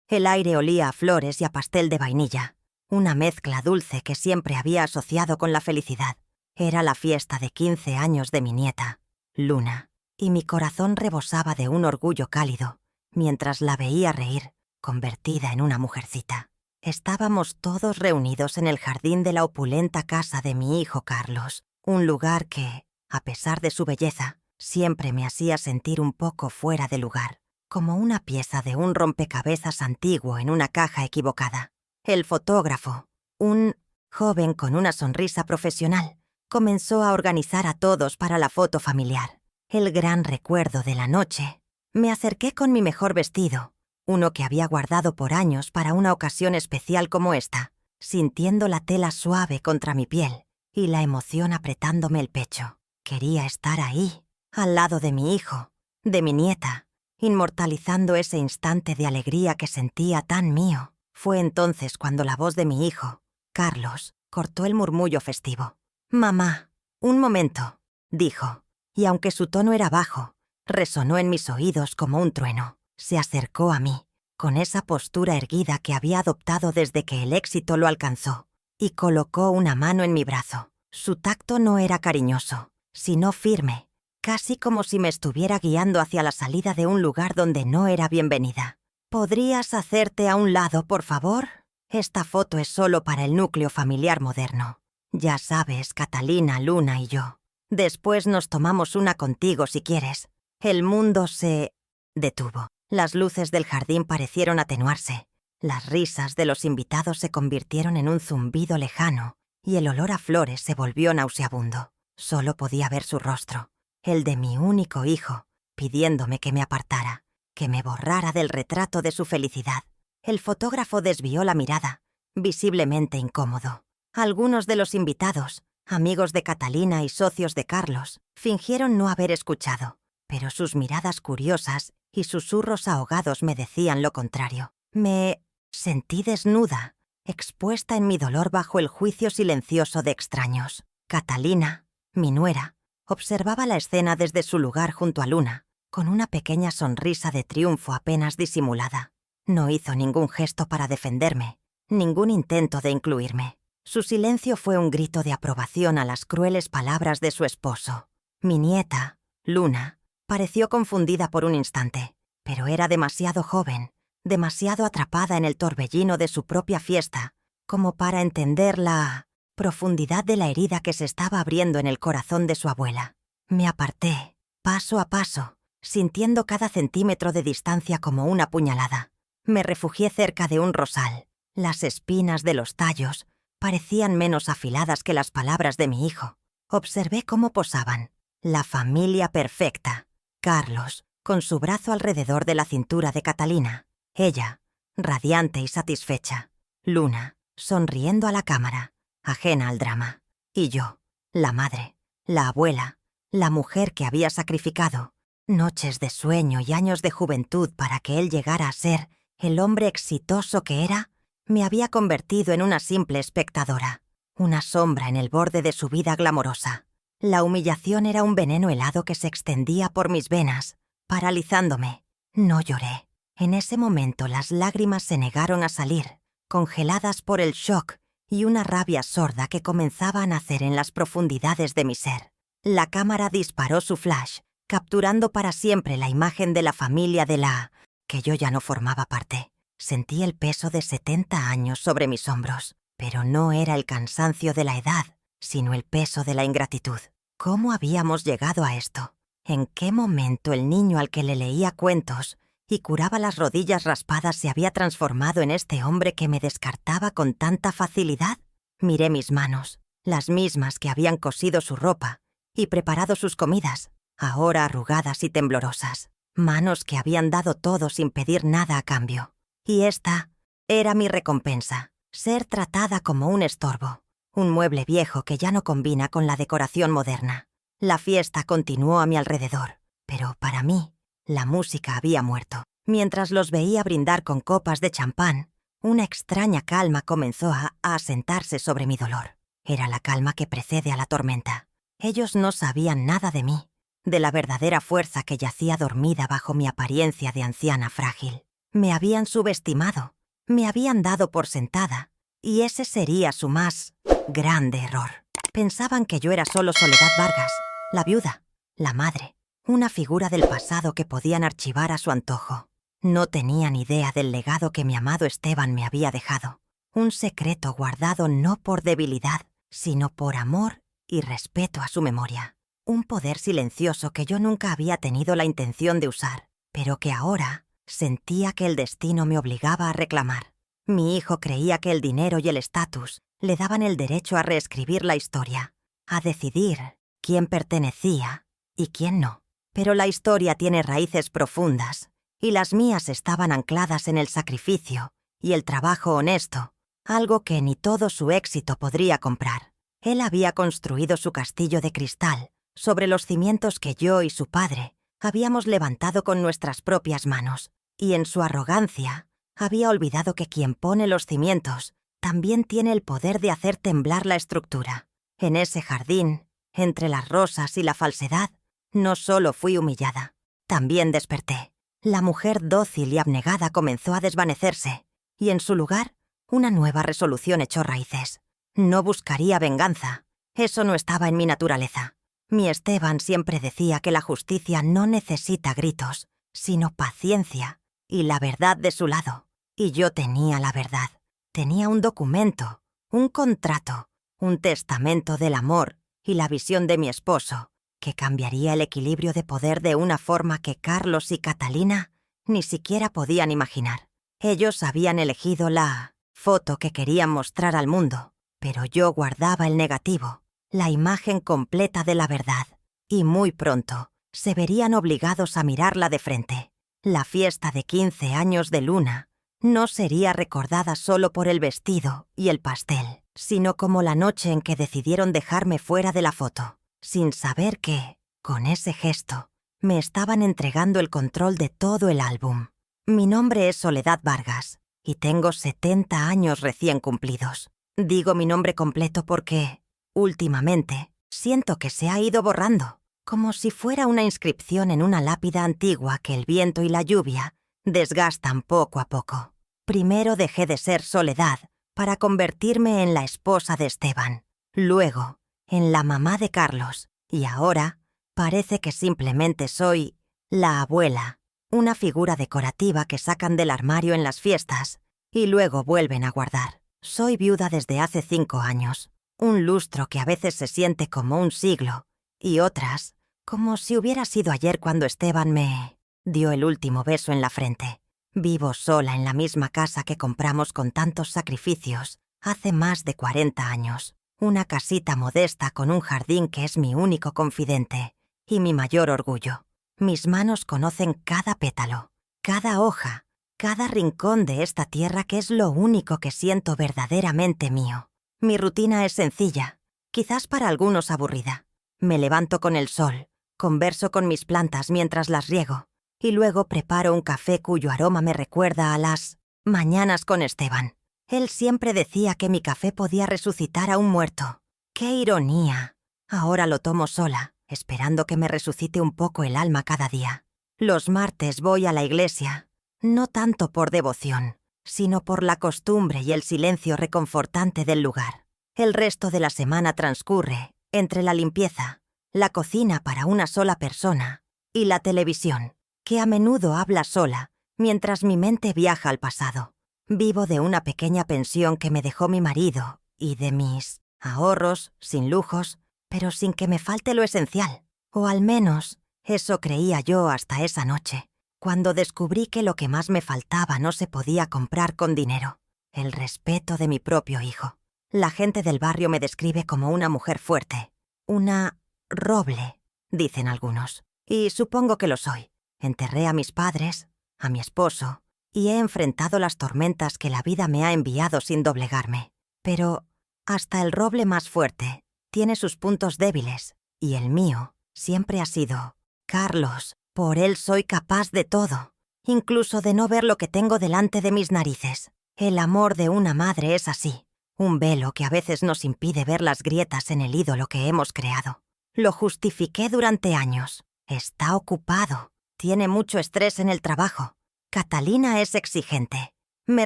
El aire olía a flores y a pastel de vainilla, una mezcla dulce que siempre había asociado con la felicidad. Era la fiesta de 15 años de mi nieta, Luna, y mi corazón rebosaba de un orgullo cálido mientras la veía reír, convertida en una mujercita. Estábamos todos reunidos en el jardín de la opulenta casa de mi hijo Carlos, un lugar que, a pesar de su belleza, siempre me hacía sentir un poco fuera de lugar, como una pieza de un rompecabezas antiguo en una caja equivocada. El fotógrafo, un joven con una sonrisa profesional, comenzó a organizar a todos para la foto familiar. El gran recuerdo de la noche. Me acerqué con mi mejor vestido, uno que había guardado por años para una ocasión especial como esta, sintiendo la tela suave contra mi piel y la emoción apretándome el pecho. Quería estar ahí, al lado de mi hijo, de mi nieta, inmortalizando ese instante de alegría que sentía tan mío. Fue entonces cuando la voz de mi hijo, Carlos, cortó el murmullo festivo. «Mamá, un momento», dijo, y aunque su tono era bajo, resonó en mis oídos como un trueno. Se acercó a mí, con esa postura erguida que había adoptado desde que el éxito lo alcanzó, y colocó una mano en mi brazo. Su tacto no era cariñoso, sino firme, casi como si me estuviera guiando hacia la salida de un lugar donde no era bienvenida. «¿Podrías hacerte a un lado, por favor? Esta foto es solo para el núcleo familiar moderno. Ya sabes, Catalina, Luna y yo. Después nos tomamos una contigo si quieres». El mundo se detuvo. Las luces del jardín parecieron atenuarse. Las risas de los invitados se convirtieron en un zumbido lejano y el olor a flores se volvió nauseabundo. Solo podía ver su rostro, el de mi único hijo, pidiéndome que me apartara, que me borrara del retrato de su felicidad. El fotógrafo desvió la mirada, visiblemente incómodo. Algunos de los invitados, amigos de Catalina y socios de Carlos, fingieron no haber escuchado, pero sus miradas curiosas y susurros ahogados me decían lo contrario. Me sentí desnuda, expuesta en mi dolor bajo el juicio silencioso de extraños. Catalina, mi nuera, observaba la escena desde su lugar junto a Luna, con una pequeña sonrisa de triunfo apenas disimulada. No hizo ningún gesto para defenderme, ningún intento de incluirme. Su silencio fue un grito de aprobación a las crueles palabras de su esposo. Mi nieta, Luna, pareció confundida por un instante, pero era demasiado joven, demasiado atrapada en el torbellino de su propia fiesta, como para entender la profundidad de la herida que se estaba abriendo en el corazón de su abuela. Me aparté, paso a paso, sintiendo cada centímetro de distancia como una puñalada. Me refugié cerca de un rosal. Las espinas de los tallos parecían menos afiladas que las palabras de mi hijo. Observé cómo posaban. La familia perfecta. Carlos, con su brazo alrededor de la cintura de Catalina. Ella, radiante y satisfecha. Luna, sonriendo a la cámara, ajena al drama. Y yo, la madre, la abuela, la mujer que había sacrificado noches de sueño y años de juventud para que él llegara a ser el hombre exitoso que era, me había convertido en una simple espectadora, una sombra en el borde de su vida glamorosa. La humillación era un veneno helado que se extendía por mis venas, paralizándome. No lloré. En ese momento las lágrimas se negaron a salir, congeladas por el shock y una rabia sorda que comenzaba a nacer en las profundidades de mi ser. La cámara disparó su flash, capturando para siempre la imagen de la familia de la que yo ya no formaba parte. Sentí el peso de 70 años sobre mis hombros, pero no era el cansancio de la edad, sino el peso de la ingratitud. ¿Cómo habíamos llegado a esto? ¿En qué momento el niño al que le leía cuentos y curaba las rodillas raspadas se había transformado en este hombre que me descartaba con tanta facilidad? Miré mis manos, las mismas que habían cosido su ropa y preparado sus comidas, ahora arrugadas y temblorosas. Manos que habían dado todo sin pedir nada a cambio. Y esta era mi recompensa, ser tratada como un estorbo, un mueble viejo que ya no combina con la decoración moderna. La fiesta continuó a mi alrededor, pero para mí, la música había muerto. Mientras los veía brindar con copas de champán, una extraña calma comenzó a asentarse sobre mi dolor. Era la calma que precede a la tormenta. Ellos no sabían nada de mí, de la verdadera fuerza que yacía dormida bajo mi apariencia de anciana frágil. Me habían subestimado, me habían dado por sentada, y ese sería su más grande error. Pensaban que yo era solo Soledad Vargas, la viuda, la madre, una figura del pasado que podían archivar a su antojo. No tenían idea del legado que mi amado Esteban me había dejado. Un secreto guardado no por debilidad, sino por amor y respeto a su memoria. Un poder silencioso que yo nunca había tenido la intención de usar, pero que ahora sentía que el destino me obligaba a reclamar. Mi hijo creía que el dinero y el estatus le daban el derecho a reescribir la historia, a decidir quién pertenecía y quién no. Pero la historia tiene raíces profundas, y las mías estaban ancladas en el sacrificio y el trabajo honesto, algo que ni todo su éxito podría comprar. Él había construido su castillo de cristal sobre los cimientos que yo y su padre habíamos levantado con nuestras propias manos, y en su arrogancia había olvidado que quien pone los cimientos también tiene el poder de hacer temblar la estructura. En ese jardín, entre las rosas y la falsedad, no solo fui humillada, también desperté. La mujer dócil y abnegada comenzó a desvanecerse, y en su lugar, una nueva resolución echó raíces. No buscaría venganza, eso no estaba en mi naturaleza. Mi Esteban siempre decía que la justicia no necesita gritos, sino paciencia y la verdad de su lado. Y yo tenía la verdad. Tenía un documento, un contrato, un testamento del amor y la visión de mi esposo, que cambiaría el equilibrio de poder de una forma que Carlos y Catalina ni siquiera podían imaginar. Ellos habían elegido la foto que querían mostrar al mundo, pero yo guardaba el negativo, la imagen completa de la verdad, y muy pronto se verían obligados a mirarla de frente. La fiesta de 15 años de Luna no sería recordada solo por el vestido y el pastel, sino como la noche en que decidieron dejarme fuera de la foto, sin saber que, con ese gesto, me estaban entregando el control de todo el álbum. Mi nombre es Soledad Vargas, y tengo 70 años recién cumplidos. Digo mi nombre completo porque, últimamente, siento que se ha ido borrando, como si fuera una inscripción en una lápida antigua que el viento y la lluvia desgastan poco a poco. Primero dejé de ser Soledad para convertirme en la esposa de Esteban, luego en la mamá de Carlos, y ahora parece que simplemente soy la abuela, una figura decorativa que sacan del armario en las fiestas y luego vuelven a guardar. Soy viuda desde hace 5 años, un lustro que a veces se siente como un siglo y otras como si hubiera sido ayer cuando Esteban me dio el último beso en la frente. Vivo sola en la misma casa que compramos con tantos sacrificios hace más de 40 años. Una casita modesta con un jardín que es mi único confidente y mi mayor orgullo. Mis manos conocen cada pétalo, cada hoja, cada rincón de esta tierra que es lo único que siento verdaderamente mío. Mi rutina es sencilla, quizás para algunos aburrida. Me levanto con el sol, converso con mis plantas mientras las riego, y luego preparo un café cuyo aroma me recuerda a las mañanas con Esteban. Él siempre decía que mi café podía resucitar a un muerto. ¡Qué ironía! Ahora lo tomo sola, esperando que me resucite un poco el alma cada día. Los martes voy a la iglesia, no tanto por devoción, sino por la costumbre y el silencio reconfortante del lugar. El resto de la semana transcurre entre la limpieza, la cocina para una sola persona y la televisión, que a menudo habla sola mientras mi mente viaja al pasado. Vivo de una pequeña pensión que me dejó mi marido y de mis ahorros, sin lujos, pero sin que me falte lo esencial. O al menos, eso creía yo hasta esa noche, cuando descubrí que lo que más me faltaba no se podía comprar con dinero: el respeto de mi propio hijo. La gente del barrio me describe como una mujer fuerte, una roble, dicen algunos, y supongo que lo soy. Enterré a mis padres, a mi esposo, y he enfrentado las tormentas que la vida me ha enviado sin doblegarme. Pero hasta el roble más fuerte tiene sus puntos débiles, y el mío siempre ha sido Carlos. Por él soy capaz de todo, incluso de no ver lo que tengo delante de mis narices. El amor de una madre es así, un velo que a veces nos impide ver las grietas en el ídolo que hemos creado. Lo justifiqué durante años. Está ocupado, tiene mucho estrés en el trabajo. Catalina es exigente. Me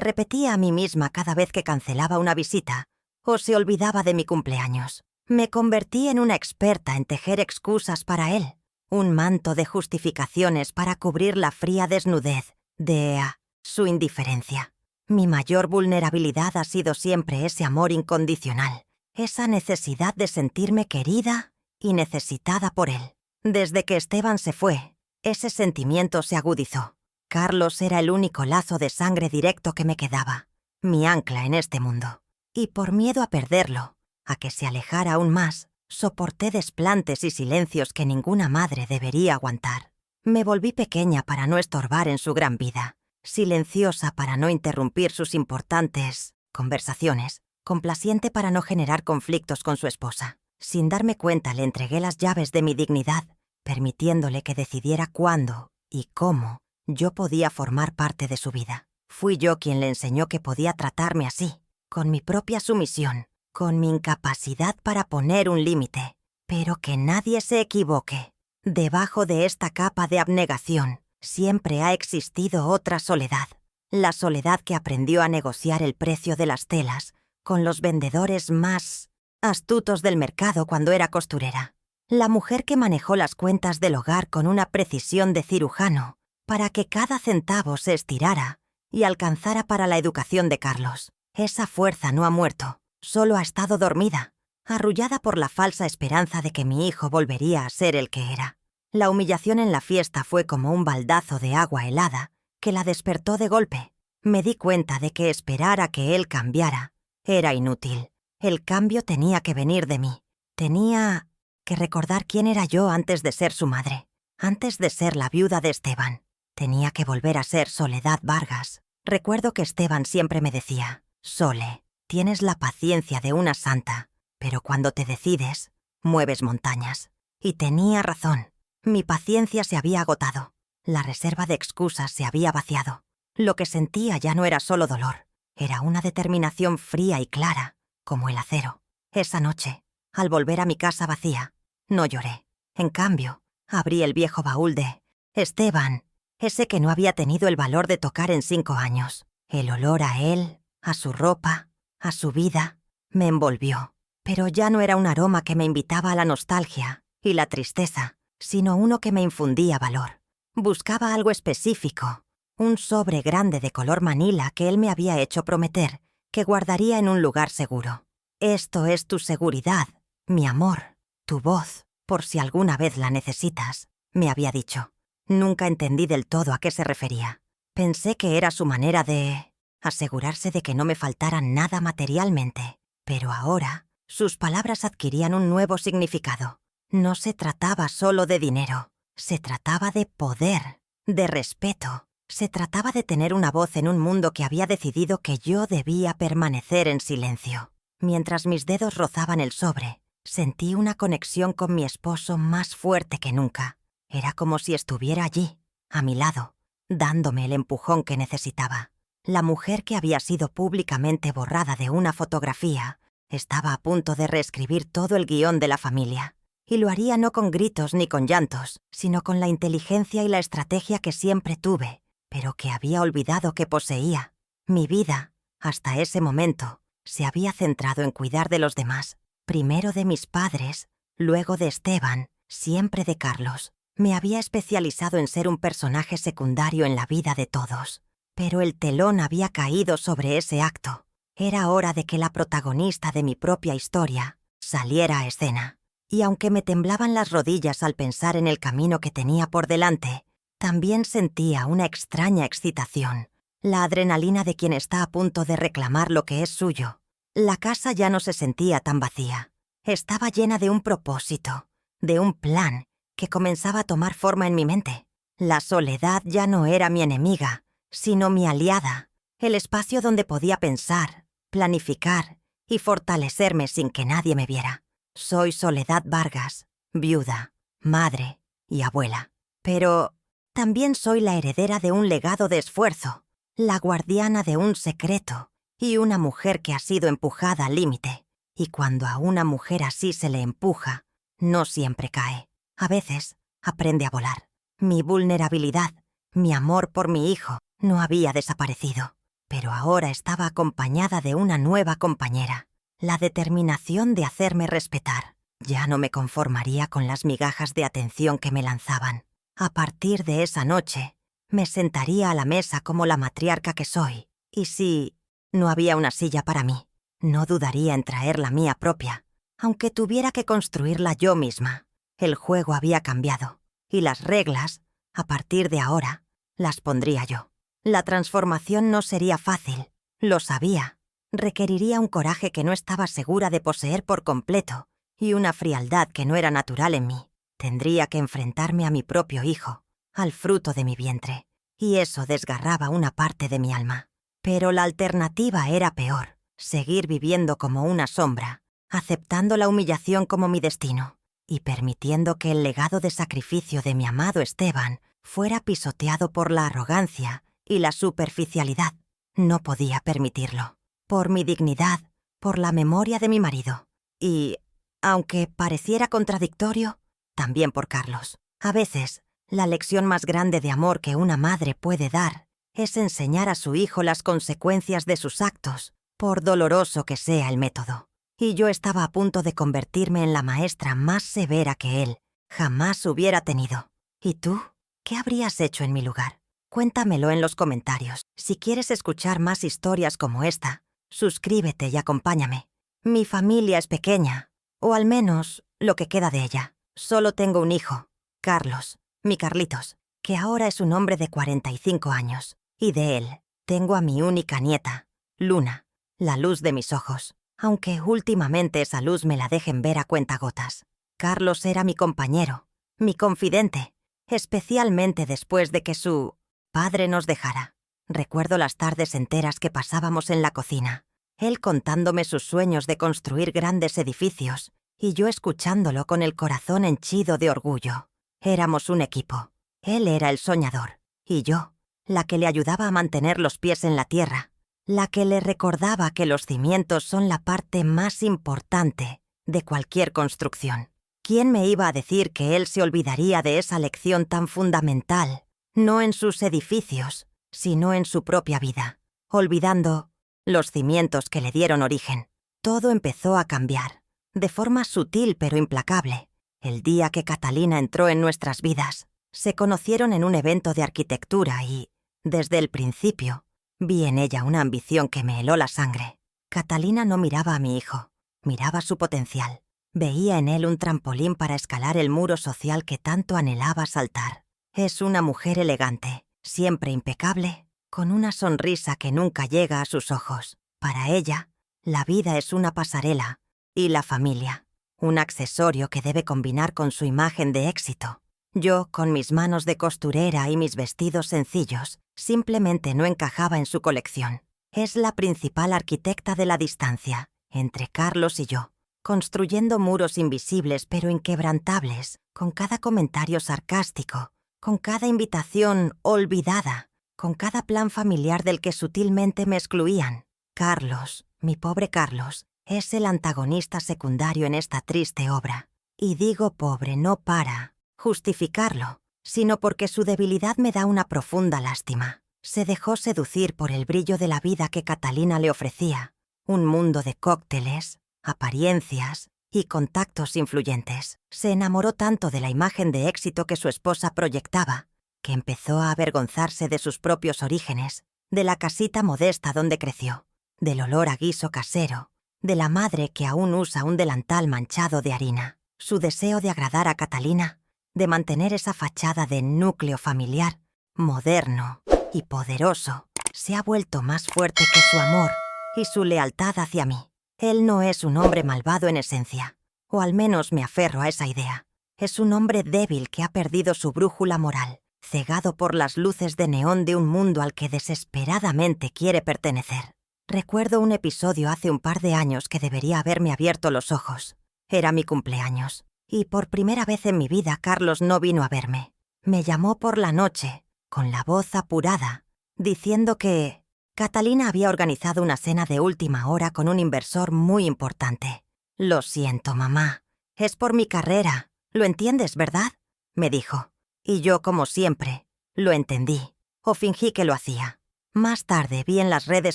repetía a mí misma cada vez que cancelaba una visita o se olvidaba de mi cumpleaños. Me convertí en una experta en tejer excusas para él, un manto de justificaciones para cubrir la fría desnudez de su indiferencia. Mi mayor vulnerabilidad ha sido siempre ese amor incondicional, esa necesidad de sentirme querida y necesitada por él. Desde que Esteban se fue, ese sentimiento se agudizó. Carlos era el único lazo de sangre directo que me quedaba, mi ancla en este mundo. Y por miedo a perderlo, a que se alejara aún más, soporté desplantes y silencios que ninguna madre debería aguantar. Me volví pequeña para no estorbar en su gran vida, silenciosa para no interrumpir sus importantes conversaciones, complaciente para no generar conflictos con su esposa. Sin darme cuenta le entregué las llaves de mi dignidad, permitiéndole que decidiera cuándo y cómo yo podía formar parte de su vida. Fui yo quien le enseñó que podía tratarme así, con mi propia sumisión, con mi incapacidad para poner un límite. Pero que nadie se equivoque. Debajo de esta capa de abnegación siempre ha existido otra soledad. La soledad que aprendió a negociar el precio de las telas con los vendedores más astutos del mercado cuando era costurera. La mujer que manejó las cuentas del hogar con una precisión de cirujano para que cada centavo se estirara y alcanzara para la educación de Carlos. Esa fuerza no ha muerto, solo ha estado dormida, arrullada por la falsa esperanza de que mi hijo volvería a ser el que era. La humillación en la fiesta fue como un baldazo de agua helada que la despertó de golpe. Me di cuenta de que esperar a que él cambiara era inútil. El cambio tenía que venir de mí. Tenía que recordar quién era yo antes de ser su madre, antes de ser la viuda de Esteban. Tenía que volver a ser Soledad Vargas. Recuerdo que Esteban siempre me decía: Sole, tienes la paciencia de una santa, pero cuando te decides, mueves montañas. Y tenía razón. Mi paciencia se había agotado. La reserva de excusas se había vaciado. Lo que sentía ya no era solo dolor. Era una determinación fría y clara, como el acero. Esa noche, al volver a mi casa vacía, no lloré. En cambio, abrí el viejo baúl de Esteban, ese que no había tenido el valor de tocar en 5 años. El olor a él, a su ropa, a su vida, me envolvió. Pero ya no era un aroma que me invitaba a la nostalgia y la tristeza, sino uno que me infundía valor. Buscaba algo específico, un sobre grande de color manila que él me había hecho prometer que guardaría en un lugar seguro. Esto es tu seguridad, mi amor, tu voz, por si alguna vez la necesitas, me había dicho. Nunca entendí del todo a qué se refería. Pensé que era su manera de asegurarse de que no me faltara nada materialmente, pero ahora sus palabras adquirían un nuevo significado. No se trataba solo de dinero, se trataba de poder, de respeto. Se trataba de tener una voz en un mundo que había decidido que yo debía permanecer en silencio. Mientras mis dedos rozaban el sobre, sentí una conexión con mi esposo más fuerte que nunca. Era como si estuviera allí, a mi lado, dándome el empujón que necesitaba. La mujer que había sido públicamente borrada de una fotografía estaba a punto de reescribir todo el guión de la familia. Y lo haría no con gritos ni con llantos, sino con la inteligencia y la estrategia que siempre tuve, pero que había olvidado que poseía. Mi vida, hasta ese momento, se había centrado en cuidar de los demás. Primero de mis padres, luego de Esteban, siempre de Carlos. Me había especializado en ser un personaje secundario en la vida de todos. Pero el telón había caído sobre ese acto. Era hora de que la protagonista de mi propia historia saliera a escena. Y aunque me temblaban las rodillas al pensar en el camino que tenía por delante, también sentía una extraña excitación, la adrenalina de quien está a punto de reclamar lo que es suyo. La casa ya no se sentía tan vacía. Estaba llena de un propósito, de un plan que comenzaba a tomar forma en mi mente. La soledad ya no era mi enemiga, sino mi aliada, el espacio donde podía pensar, planificar y fortalecerme sin que nadie me viera. Soy Soledad Vargas, viuda, madre y abuela. Pero también soy la heredera de un legado de esfuerzo, la guardiana de un secreto y una mujer que ha sido empujada al límite. Y cuando a una mujer así se le empuja, no siempre cae. A veces aprende a volar. Mi vulnerabilidad, mi amor por mi hijo, No había desaparecido, pero ahora estaba acompañada de una nueva compañera, la determinación de hacerme respetar. Ya no me conformaría con las migajas de atención que me lanzaban. A partir de esa noche, me sentaría a la mesa como la matriarca que soy, y si no había una silla para mí, no dudaría en traer la mía propia, aunque tuviera que construirla yo misma. El juego había cambiado, y las reglas, a partir de ahora, las pondría yo. La transformación no sería fácil, lo sabía. Requeriría un coraje que no estaba segura de poseer por completo, y una frialdad que no era natural en mí. Tendría que enfrentarme a mi propio hijo, al fruto de mi vientre, y eso desgarraba una parte de mi alma. Pero la alternativa era peor, seguir viviendo como una sombra, aceptando la humillación como mi destino, y permitiendo que el legado de sacrificio de mi amado Esteban fuera pisoteado por la arrogancia y la superficialidad. No podía permitirlo, por mi dignidad, por la memoria de mi marido, y, aunque pareciera contradictorio, también por Carlos. A veces, la lección más grande de amor que una madre puede dar es enseñar a su hijo las consecuencias de sus actos, por doloroso que sea el método. Y yo estaba a punto de convertirme en la maestra más severa que él jamás hubiera tenido. ¿Y tú? ¿Qué habrías hecho en mi lugar? Cuéntamelo en los comentarios. Si quieres escuchar más historias como esta, suscríbete y acompáñame. Mi familia es pequeña, o al menos lo que queda de ella. Solo tengo un hijo, Carlos, mi Carlitos, que ahora es un hombre de 45 años. Y de él, tengo a mi única nieta, Luna, la luz de mis ojos, aunque últimamente esa luz me la dejen ver a cuentagotas. Carlos era mi compañero, mi confidente, especialmente después de que su padre nos dejara. Recuerdo las tardes enteras que pasábamos en la cocina, él contándome sus sueños de construir grandes edificios, y yo escuchándolo con el corazón henchido de orgullo. Éramos un equipo. Él era el soñador, y yo, la que le ayudaba a mantener los pies en la tierra, la que le recordaba que los cimientos son la parte más importante de cualquier construcción. ¿Quién me iba a decir que él se olvidaría de esa lección tan fundamental, no en sus edificios, sino en su propia vida, olvidando los cimientos que le dieron origen? Todo empezó a cambiar, de forma sutil pero implacable, el día que Catalina entró en nuestras vidas. Se conocieron en un evento de arquitectura y, desde el principio, vi en ella una ambición que me heló la sangre. Catalina no miraba a mi hijo, miraba su potencial. Veía en él un trampolín para escalar el muro social que tanto anhelaba saltar. Es una mujer elegante, siempre impecable, con una sonrisa que nunca llega a sus ojos. Para ella, la vida es una pasarela, y la familia, un accesorio que debe combinar con su imagen de éxito. Yo, con mis manos de costurera y mis vestidos sencillos, simplemente no encajaba en su colección. Es la principal arquitecta de la distancia, entre Carlos y yo, construyendo muros invisibles pero inquebrantables, con cada comentario sarcástico, con cada invitación olvidada, con cada plan familiar del que sutilmente me excluían. Carlos, mi pobre Carlos, es el antagonista secundario en esta triste obra. Y digo pobre no para justificarlo, sino porque su debilidad me da una profunda lástima. Se dejó seducir por el brillo de la vida que Catalina le ofrecía, un mundo de cócteles, apariencias y contactos influyentes. Se enamoró tanto de la imagen de éxito que su esposa proyectaba, que empezó a avergonzarse de sus propios orígenes, de la casita modesta donde creció, del olor a guiso casero, de la madre que aún usa un delantal manchado de harina. Su deseo de agradar a Catalina, de mantener esa fachada de núcleo familiar, moderno y poderoso, se ha vuelto más fuerte que su amor y su lealtad hacia mí. Él no es un hombre malvado en esencia, o al menos me aferro a esa idea. Es un hombre débil que ha perdido su brújula moral, cegado por las luces de neón de un mundo al que desesperadamente quiere pertenecer. Recuerdo un episodio hace un par de años que debería haberme abierto los ojos. Era mi cumpleaños, y por primera vez en mi vida Carlos no vino a verme. Me llamó por la noche, con la voz apurada, diciendo que Catalina había organizado una cena de última hora con un inversor muy importante. «Lo siento, mamá. Es por mi carrera. ¿Lo entiendes, verdad?», me dijo. Y yo, como siempre, lo entendí. o fingí que lo hacía. Más tarde vi en las redes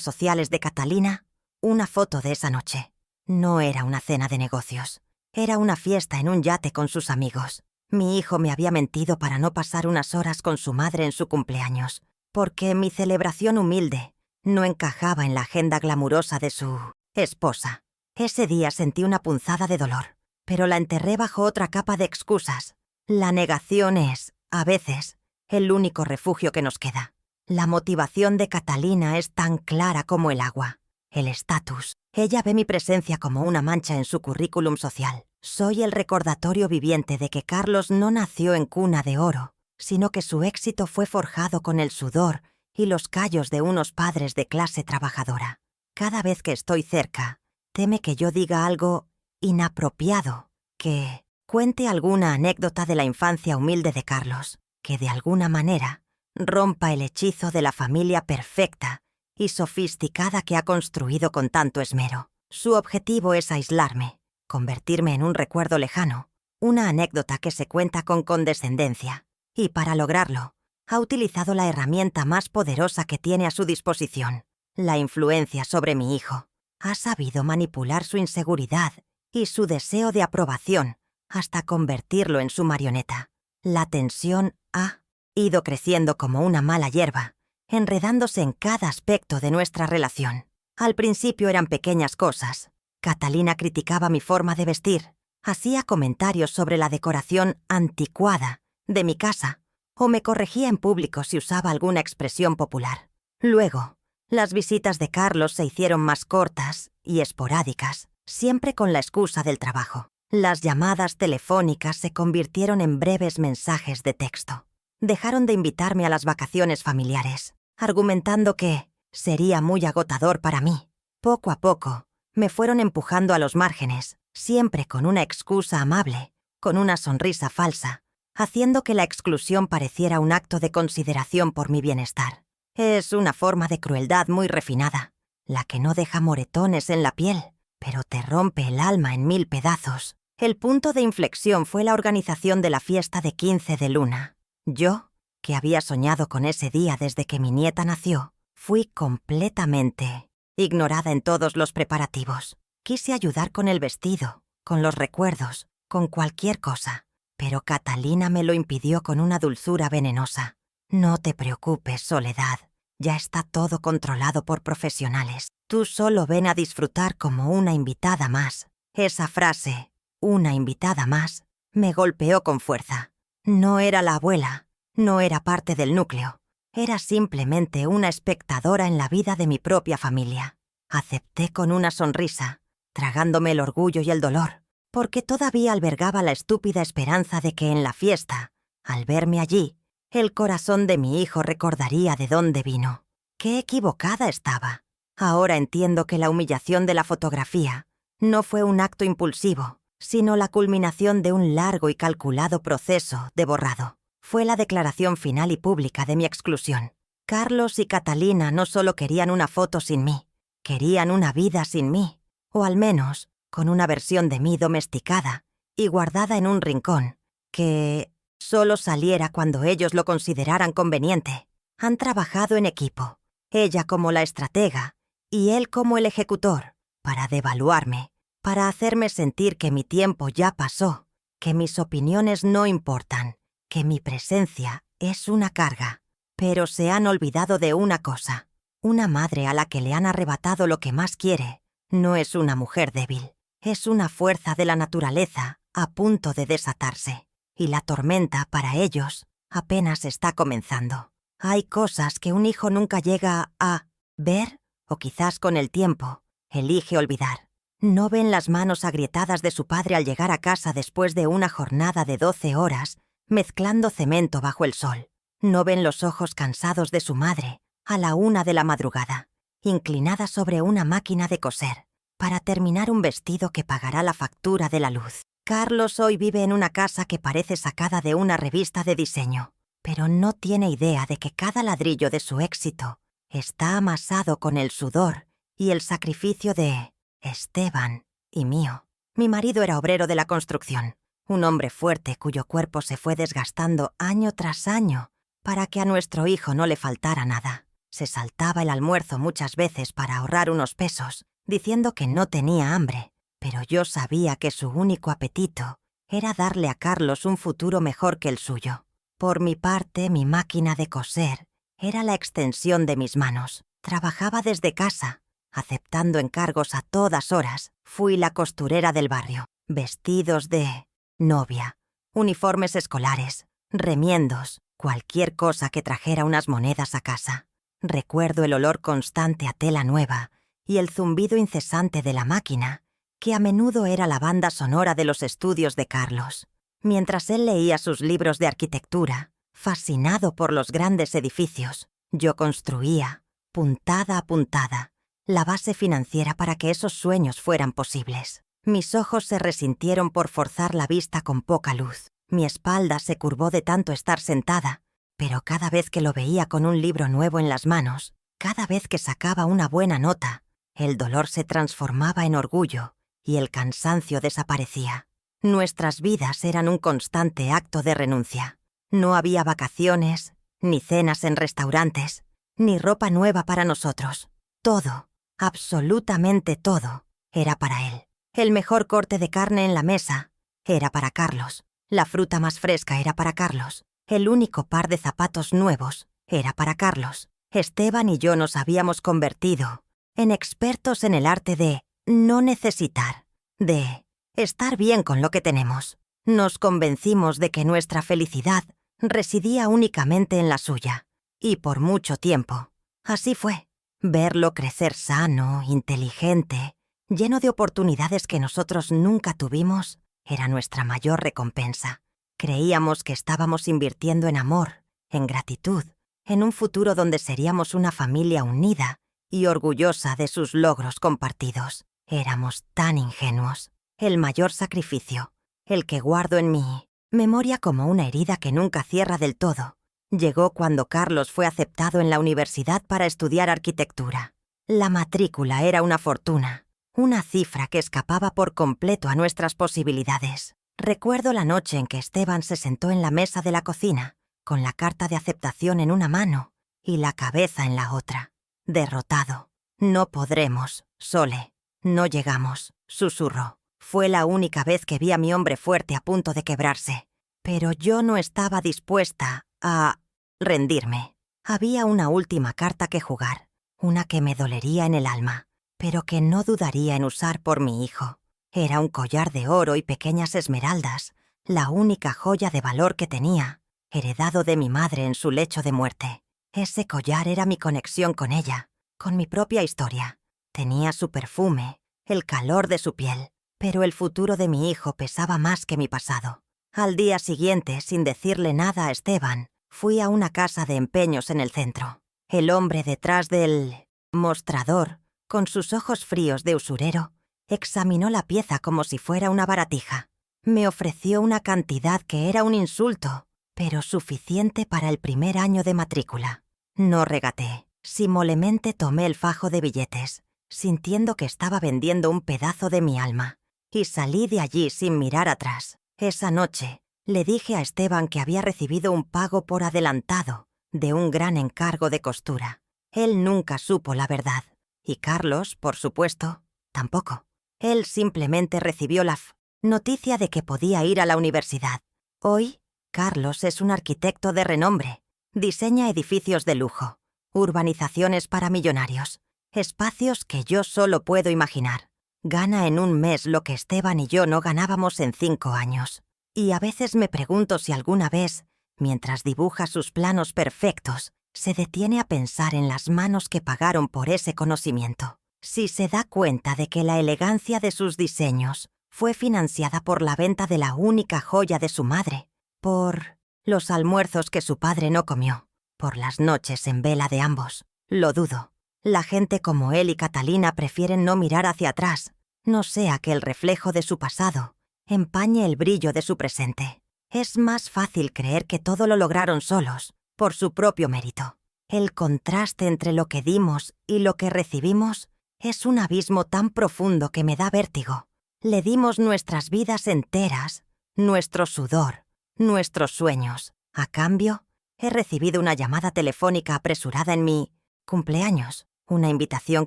sociales de Catalina una foto de esa noche. No era una cena de negocios. Era una fiesta en un yate con sus amigos. Mi hijo me había mentido para no pasar unas horas con su madre en su cumpleaños, porque mi celebración humilde no encajaba en la agenda glamurosa de su esposa. Ese día sentí una punzada de dolor, pero la enterré bajo otra capa de excusas. La negación es, a veces, el único refugio que nos queda. La motivación de Catalina es tan clara como el agua. El estatus. Ella ve mi presencia como una mancha en su currículum social. Soy el recordatorio viviente de que Carlos no nació en cuna de oro, sino que su éxito fue forjado con el sudor y los callos de unos padres de clase trabajadora. Cada vez que estoy cerca, teme que yo diga algo inapropiado, que cuente alguna anécdota de la infancia humilde de Carlos, que de alguna manera rompa el hechizo de la familia perfecta y sofisticada que ha construido con tanto esmero. Su objetivo es aislarme, convertirme en un recuerdo lejano, una anécdota que se cuenta con condescendencia, y para lograrlo, ha utilizado la herramienta más poderosa que tiene a su disposición, la influencia sobre mi hijo. Ha sabido manipular su inseguridad y su deseo de aprobación hasta convertirlo en su marioneta. La tensión ha ido creciendo como una mala hierba, enredándose en cada aspecto de nuestra relación. Al principio eran pequeñas cosas. Catalina criticaba mi forma de vestir, hacía comentarios sobre la decoración anticuada de mi casa, o me corregía en público si usaba alguna expresión popular. Luego, las visitas de Carlos se hicieron más cortas y esporádicas, siempre con la excusa del trabajo. Las llamadas telefónicas se convirtieron en breves mensajes de texto. Dejaron de invitarme a las vacaciones familiares, argumentando que sería muy agotador para mí. Poco a poco, me fueron empujando a los márgenes, siempre con una excusa amable, con una sonrisa falsa, haciendo que la exclusión pareciera un acto de consideración por mi bienestar. Es una forma de crueldad muy refinada, la que no deja moretones en la piel, pero te rompe el alma en 1000 pedazos. El punto de inflexión fue la organización de la fiesta de 15 de Luna. Yo, que había soñado con ese día desde que mi nieta nació, fui completamente ignorada en todos los preparativos. Quise ayudar con el vestido, con los recuerdos, con cualquier cosa, pero Catalina me lo impidió con una dulzura venenosa. No te preocupes, Soledad. Ya está todo controlado por profesionales. Tú solo ven a disfrutar como una invitada más. Esa frase, una invitada más, me golpeó con fuerza. No era la abuela, no era parte del núcleo. Era simplemente una espectadora en la vida de mi propia familia. Acepté con una sonrisa, tragándome el orgullo y el dolor, porque todavía albergaba la estúpida esperanza de que en la fiesta, al verme allí, el corazón de mi hijo recordaría de dónde vino. ¡Qué equivocada estaba! Ahora entiendo que la humillación de la fotografía no fue un acto impulsivo, sino la culminación de un largo y calculado proceso de borrado. Fue la declaración final y pública de mi exclusión. Carlos y Catalina no solo querían una foto sin mí, querían una vida sin mí, o al menos con una versión de mí domesticada y guardada en un rincón, que solo saliera cuando ellos lo consideraran conveniente. Han trabajado en equipo, ella como la estratega y él como el ejecutor, para devaluarme, para hacerme sentir que mi tiempo ya pasó, que mis opiniones no importan, que mi presencia es una carga. Pero se han olvidado de una cosa. Una madre a la que le han arrebatado lo que más quiere no es una mujer débil, es una fuerza de la naturaleza a punto de desatarse. Y la tormenta, para ellos, apenas está comenzando. Hay cosas que un hijo nunca llega a ver, o quizás con el tiempo elige olvidar. No ven las manos agrietadas de su padre al llegar a casa después de una jornada de 12 horas, mezclando cemento bajo el sol. No ven los ojos cansados de su madre a la 1 de la madrugada, inclinada sobre una máquina de coser, para terminar un vestido que pagará la factura de la luz. Carlos hoy vive en una casa que parece sacada de una revista de diseño, pero no tiene idea de que cada ladrillo de su éxito está amasado con el sudor y el sacrificio de Esteban y mío. Mi marido era obrero de la construcción, un hombre fuerte cuyo cuerpo se fue desgastando año tras año para que a nuestro hijo no le faltara nada. Se saltaba el almuerzo muchas veces para ahorrar unos pesos, diciendo que no tenía hambre, pero yo sabía que su único apetito era darle a Carlos un futuro mejor que el suyo. Por mi parte, mi máquina de coser era la extensión de mis manos. Trabajaba desde casa, aceptando encargos a todas horas. Fui la costurera del barrio. Vestidos de novia, uniformes escolares, remiendos, cualquier cosa que trajera unas monedas a casa. Recuerdo el olor constante a tela nueva y el zumbido incesante de la máquina, que a menudo era la banda sonora de los estudios de Carlos. Mientras él leía sus libros de arquitectura, fascinado por los grandes edificios, yo construía, puntada a puntada, la base financiera para que esos sueños fueran posibles. Mis ojos se resintieron por forzar la vista con poca luz. Mi espalda se curvó de tanto estar sentada, pero cada vez que lo veía con un libro nuevo en las manos, cada vez que sacaba una buena nota, el dolor se transformaba en orgullo y el cansancio desaparecía. Nuestras vidas eran un constante acto de renuncia. No había vacaciones, ni cenas en restaurantes, ni ropa nueva para nosotros. Todo, absolutamente todo, era para él. El mejor corte de carne en la mesa era para Carlos. La fruta más fresca era para Carlos. El único par de zapatos nuevos era para Carlos. Esteban y yo nos habíamos convertido en expertos en el arte de no necesitar, de estar bien con lo que tenemos. Nos convencimos de que nuestra felicidad residía únicamente en la suya. Y por mucho tiempo, así fue. Verlo crecer sano, inteligente, lleno de oportunidades que nosotros nunca tuvimos, era nuestra mayor recompensa. Creíamos que estábamos invirtiendo en amor, en gratitud, en un futuro donde seríamos una familia unida y orgullosa de sus logros compartidos. Éramos tan ingenuos. El mayor sacrificio, el que guardo en mi memoria como una herida que nunca cierra del todo, llegó cuando Carlos fue aceptado en la universidad para estudiar arquitectura. La matrícula era una fortuna, una cifra que escapaba por completo a nuestras posibilidades. Recuerdo la noche en que Esteban se sentó en la mesa de la cocina, con la carta de aceptación en una mano y la cabeza en la otra. Derrotado. No podremos, Sole. No llegamos, susurró. Fue la única vez que vi a mi hombre fuerte a punto de quebrarse. Pero yo no estaba dispuesta a rendirme. Había una última carta que jugar, una que me dolería en el alma, pero que no dudaría en usar por mi hijo. Era un collar de oro y pequeñas esmeraldas, la única joya de valor que tenía, heredado de mi madre en su lecho de muerte. Ese collar era mi conexión con ella, con mi propia historia. Tenía su perfume, el calor de su piel, pero el futuro de mi hijo pesaba más que mi pasado. Al día siguiente, sin decirle nada a Esteban, fui a una casa de empeños en el centro. El hombre detrás del mostrador, con sus ojos fríos de usurero, examinó la pieza como si fuera una baratija. Me ofreció una cantidad que era un insulto, pero suficiente para el primer año de matrícula. No regateé. Simolemente tomé el fajo de billetes, sintiendo que estaba vendiendo un pedazo de mi alma, y salí de allí sin mirar atrás. Esa noche, le dije a Esteban que había recibido un pago por adelantado de un gran encargo de costura. Él nunca supo la verdad, y Carlos, por supuesto, tampoco. Él simplemente recibió la noticia de que podía ir a la universidad. Hoy, Carlos es un arquitecto de renombre. Diseña edificios de lujo, urbanizaciones para millonarios, espacios que yo solo puedo imaginar. Gana en un mes lo que Esteban y yo no ganábamos en 5 años. Y a veces me pregunto si alguna vez, mientras dibuja sus planos perfectos, se detiene a pensar en las manos que pagaron por ese conocimiento. Si se da cuenta de que la elegancia de sus diseños fue financiada por la venta de la única joya de su madre, por los almuerzos que su padre no comió, por las noches en vela de ambos. Lo dudo. La gente como él y Catalina prefieren no mirar hacia atrás, no sea que el reflejo de su pasado empañe el brillo de su presente. Es más fácil creer que todo lo lograron solos, por su propio mérito. El contraste entre lo que dimos y lo que recibimos es un abismo tan profundo que me da vértigo. Le dimos nuestras vidas enteras, nuestro sudor, nuestros sueños. A cambio, He recibido una llamada telefónica apresurada en mi cumpleaños, una invitación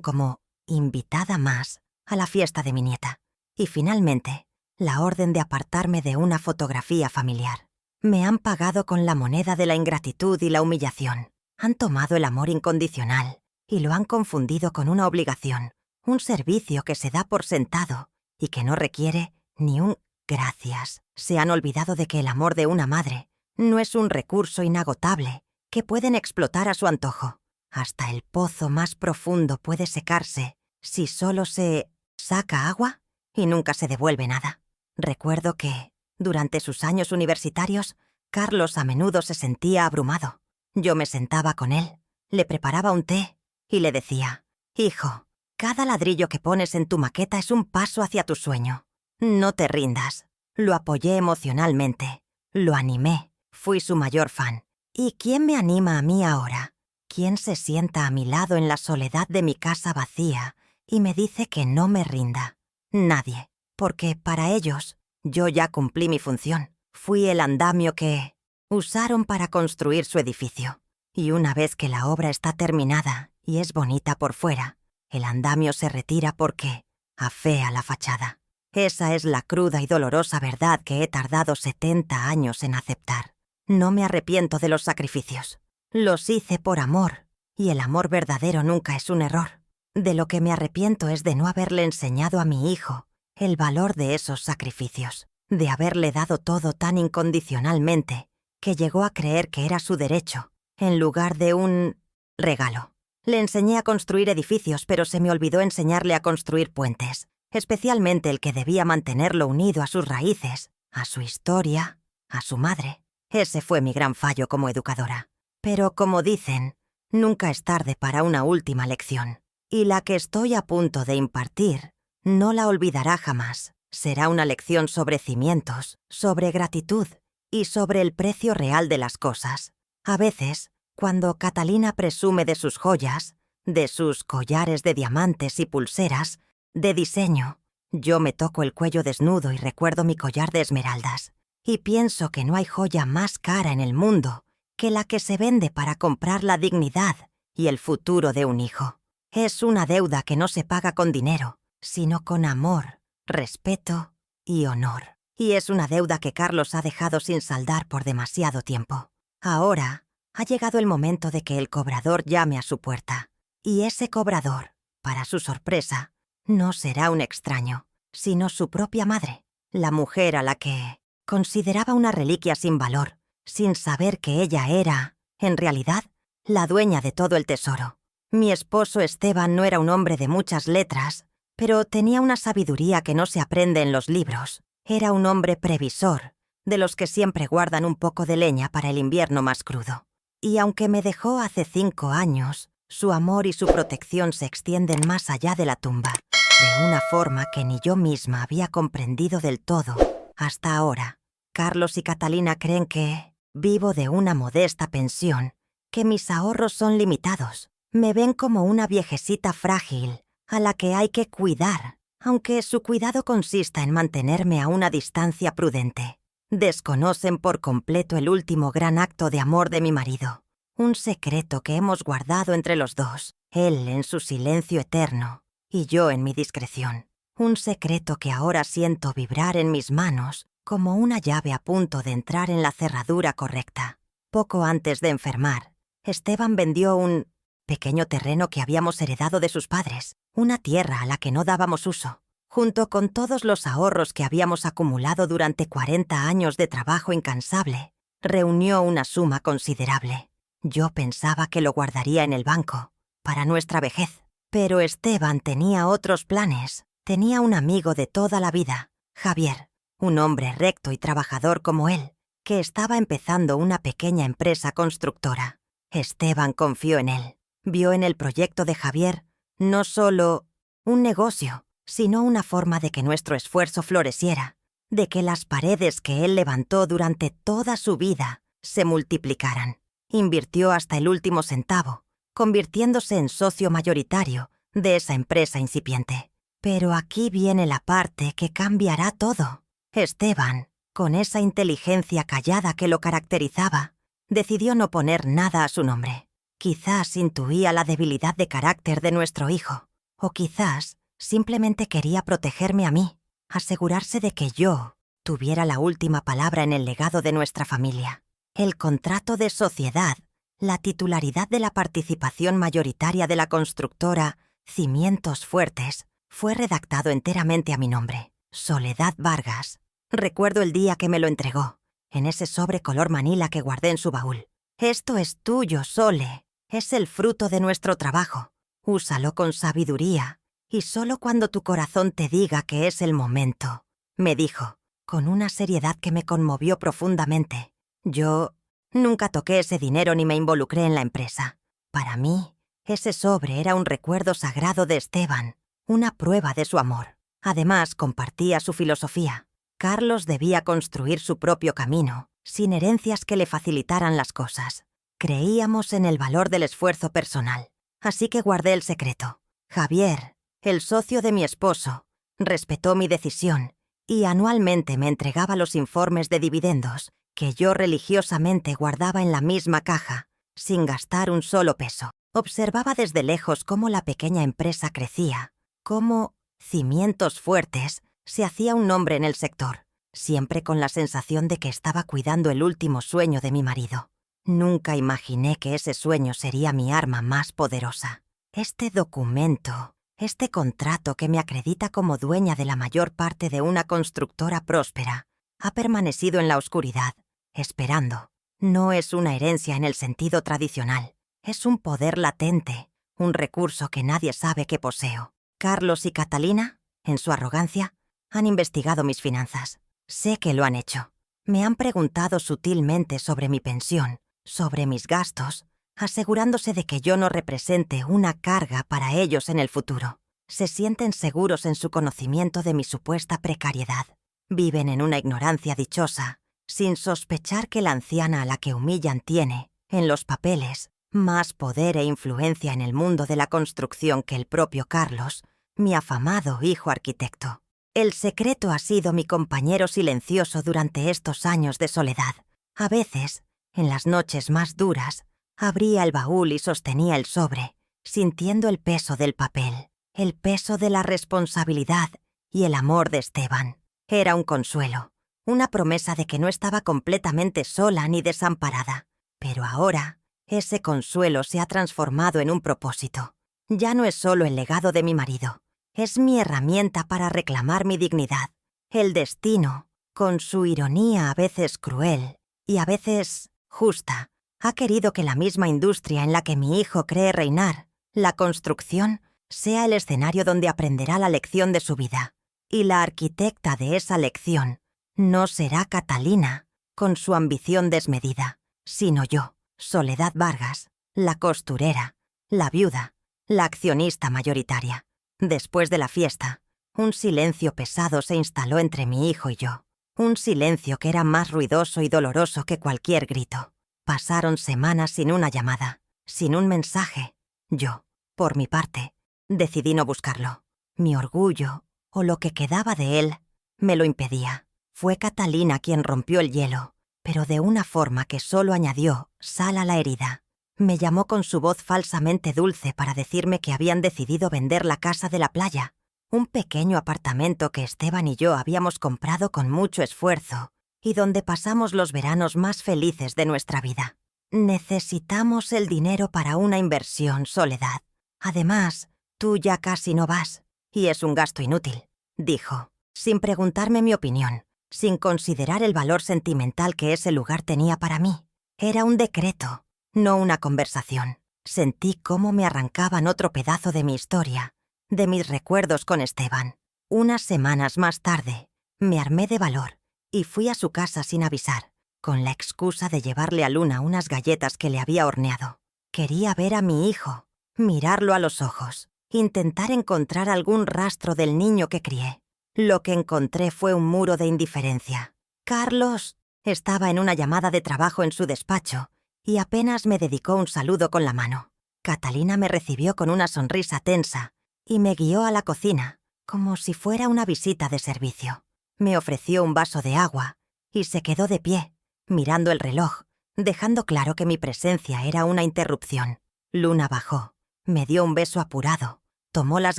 como invitada más a la fiesta de mi nieta. Y finalmente, la orden de apartarme de una fotografía familiar. Me han pagado con la moneda de la ingratitud y la humillación. Han tomado el amor incondicional y lo han confundido con una obligación, un servicio que se da por sentado y que no requiere ni un gracias. Se han olvidado de que el amor de una madre no es un recurso inagotable que pueden explotar a su antojo. Hasta el pozo más profundo puede secarse si solo se saca agua y nunca se devuelve nada. Recuerdo que, durante sus años universitarios, Carlos a menudo se sentía abrumado. Yo me sentaba con él, le preparaba un té y le decía: «Hijo, cada ladrillo que pones en tu maqueta es un paso hacia tu sueño. No te rindas». Lo apoyé emocionalmente, lo animé, fui su mayor fan. ¿Y quién me anima a mí ahora? ¿Quién se sienta a mi lado en la soledad de mi casa vacía y me dice que no me rinda? Nadie, porque para ellos yo ya cumplí mi función. Fui el andamio que usaron para construir su edificio. Y una vez que la obra está terminada y es bonita por fuera, el andamio se retira porque afea la fachada. Esa es la cruda y dolorosa verdad que he tardado 70 años en aceptar. No me arrepiento de los sacrificios. Los hice por amor, y el amor verdadero nunca es un error. De lo que me arrepiento es de no haberle enseñado a mi hijo el valor de esos sacrificios, de haberle dado todo tan incondicionalmente que llegó a creer que era su derecho, en lugar de un regalo. Le enseñé a construir edificios, pero se me olvidó enseñarle a construir puentes, especialmente el que debía mantenerlo unido a sus raíces, a su historia, a su madre. Ese fue mi gran fallo como educadora. Pero, como dicen, nunca es tarde para una última lección. Y la que estoy a punto de impartir no la olvidará jamás. Será una lección sobre cimientos, sobre gratitud y sobre el precio real de las cosas. A veces, cuando Catalina presume de sus joyas, de sus collares de diamantes y pulseras, de diseño, yo me toco el cuello desnudo y recuerdo mi collar de esmeraldas. Y pienso que no hay joya más cara en el mundo que la que se vende para comprar la dignidad y el futuro de un hijo. Es una deuda que no se paga con dinero, sino con amor, respeto y honor. Y es una deuda que Carlos ha dejado sin saldar por demasiado tiempo. Ahora ha llegado el momento de que el cobrador llame a su puerta. Y ese cobrador, para su sorpresa, no será un extraño, sino su propia madre, la mujer a la que consideraba una reliquia sin valor, sin saber que ella era, en realidad, la dueña de todo el tesoro. Mi esposo Esteban no era un hombre de muchas letras, pero tenía una sabiduría que no se aprende en los libros. Era un hombre previsor, de los que siempre guardan un poco de leña para el invierno más crudo. Y aunque me dejó hace 5 años, su amor y su protección se extienden más allá de la tumba, de una forma que ni yo misma había comprendido del todo hasta ahora. Carlos y Catalina creen que vivo de una modesta pensión, que mis ahorros son limitados. Me ven como una viejecita frágil, a la que hay que cuidar, aunque su cuidado consista en mantenerme a una distancia prudente. Desconocen por completo el último gran acto de amor de mi marido, un secreto que hemos guardado entre los dos, él en su silencio eterno y yo en mi discreción. Un secreto que ahora siento vibrar en mis manos como una llave a punto de entrar en la cerradura correcta. Poco antes de enfermar, Esteban vendió un pequeño terreno que habíamos heredado de sus padres, una tierra a la que no dábamos uso. Junto con todos los ahorros que habíamos acumulado durante 40 años de trabajo incansable, reunió una suma considerable. Yo pensaba que lo guardaría en el banco, para nuestra vejez. Pero Esteban tenía otros planes. Tenía un amigo de toda la vida, Javier, un hombre recto y trabajador como él, que estaba empezando una pequeña empresa constructora. Esteban confió en él. Vio en el proyecto de Javier no solo un negocio, sino una forma de que nuestro esfuerzo floreciera, de que las paredes que él levantó durante toda su vida se multiplicaran. Invirtió hasta el último centavo, convirtiéndose en socio mayoritario de esa empresa incipiente. Pero aquí viene la parte que cambiará todo. Esteban, con esa inteligencia callada que lo caracterizaba, decidió no poner nada a su nombre. Quizás intuía la debilidad de carácter de nuestro hijo, o quizás simplemente quería protegerme a mí, asegurarse de que yo tuviera la última palabra en el legado de nuestra familia. El contrato de sociedad, la titularidad de la participación mayoritaria de la constructora Cimientos Fuertes, fue redactado enteramente a mi nombre, Soledad Vargas. Recuerdo el día que me lo entregó, en ese sobre color manila que guardé en su baúl. «Esto es tuyo, Sole. Es el fruto de nuestro trabajo. Úsalo con sabiduría, y solo cuando tu corazón te diga que es el momento», me dijo, con una seriedad que me conmovió profundamente. Yo nunca toqué ese dinero ni me involucré en la empresa. Para mí, ese sobre era un recuerdo sagrado de Esteban, una prueba de su amor. Además, compartía su filosofía. Carlos debía construir su propio camino, sin herencias que le facilitaran las cosas. Creíamos en el valor del esfuerzo personal, así que guardé el secreto. Javier, el socio de mi esposo, respetó mi decisión y anualmente me entregaba los informes de dividendos que yo religiosamente guardaba en la misma caja, sin gastar un solo peso. Observaba desde lejos cómo la pequeña empresa crecía, cómo Cimientos Fuertes se hacía un nombre en el sector, siempre con la sensación de que estaba cuidando el último sueño de mi marido. Nunca imaginé que ese sueño sería mi arma más poderosa. Este documento, este contrato que me acredita como dueña de la mayor parte de una constructora próspera, ha permanecido en la oscuridad, esperando. No es una herencia en el sentido tradicional. Es un poder latente, un recurso que nadie sabe que poseo. Carlos y Catalina, en su arrogancia, han investigado mis finanzas. Sé que lo han hecho. Me han preguntado sutilmente sobre mi pensión, sobre mis gastos, asegurándose de que yo no represente una carga para ellos en el futuro. Se sienten seguros en su conocimiento de mi supuesta precariedad. Viven en una ignorancia dichosa, sin sospechar que la anciana a la que humillan tiene, en los papeles, más poder e influencia en el mundo de la construcción que el propio Carlos, mi afamado hijo arquitecto. El secreto ha sido mi compañero silencioso durante estos años de soledad. A veces, en las noches más duras, abría el baúl y sostenía el sobre, sintiendo el peso del papel, el peso de la responsabilidad y el amor de Esteban. Era un consuelo, una promesa de que no estaba completamente sola ni desamparada. Pero ahora, ese consuelo se ha transformado en un propósito. Ya no es solo el legado de mi marido, es mi herramienta para reclamar mi dignidad. El destino, con su ironía a veces cruel y a veces justa, ha querido que la misma industria en la que mi hijo cree reinar, la construcción, sea el escenario donde aprenderá la lección de su vida. Y la arquitecta de esa lección no será Catalina, con su ambición desmedida, sino yo, Soledad Vargas, la costurera, la viuda, la accionista mayoritaria. Después de la fiesta, un silencio pesado se instaló entre mi hijo y yo. Un silencio que era más ruidoso y doloroso que cualquier grito. Pasaron semanas sin una llamada, sin un mensaje. Yo, por mi parte, decidí no buscarlo. Mi orgullo, o lo que quedaba de él, me lo impedía. Fue Catalina quien rompió el hielo, pero de una forma que solo añadió sal a la herida. Me llamó con su voz falsamente dulce para decirme que habían decidido vender la casa de la playa, un pequeño apartamento que Esteban y yo habíamos comprado con mucho esfuerzo y donde pasamos los veranos más felices de nuestra vida. Necesitamos el dinero para una inversión, Soledad. Además, tú ya casi no vas, y es un gasto inútil, dijo, sin preguntarme mi opinión, sin considerar el valor sentimental que ese lugar tenía para mí. Era un decreto, no una conversación. Sentí cómo me arrancaban otro pedazo de mi historia, de mis recuerdos con Esteban. Unas semanas más tarde, me armé de valor y fui a su casa sin avisar, con la excusa de llevarle a Luna unas galletas que le había horneado. Quería ver a mi hijo, mirarlo a los ojos, intentar encontrar algún rastro del niño que crié. Lo que encontré fue un muro de indiferencia. Carlos estaba en una llamada de trabajo en su despacho y apenas me dedicó un saludo con la mano. Catalina me recibió con una sonrisa tensa y me guió a la cocina, como si fuera una visita de servicio. Me ofreció un vaso de agua y se quedó de pie, mirando el reloj, dejando claro que mi presencia era una interrupción. Luna bajó, me dio un beso apurado, tomó las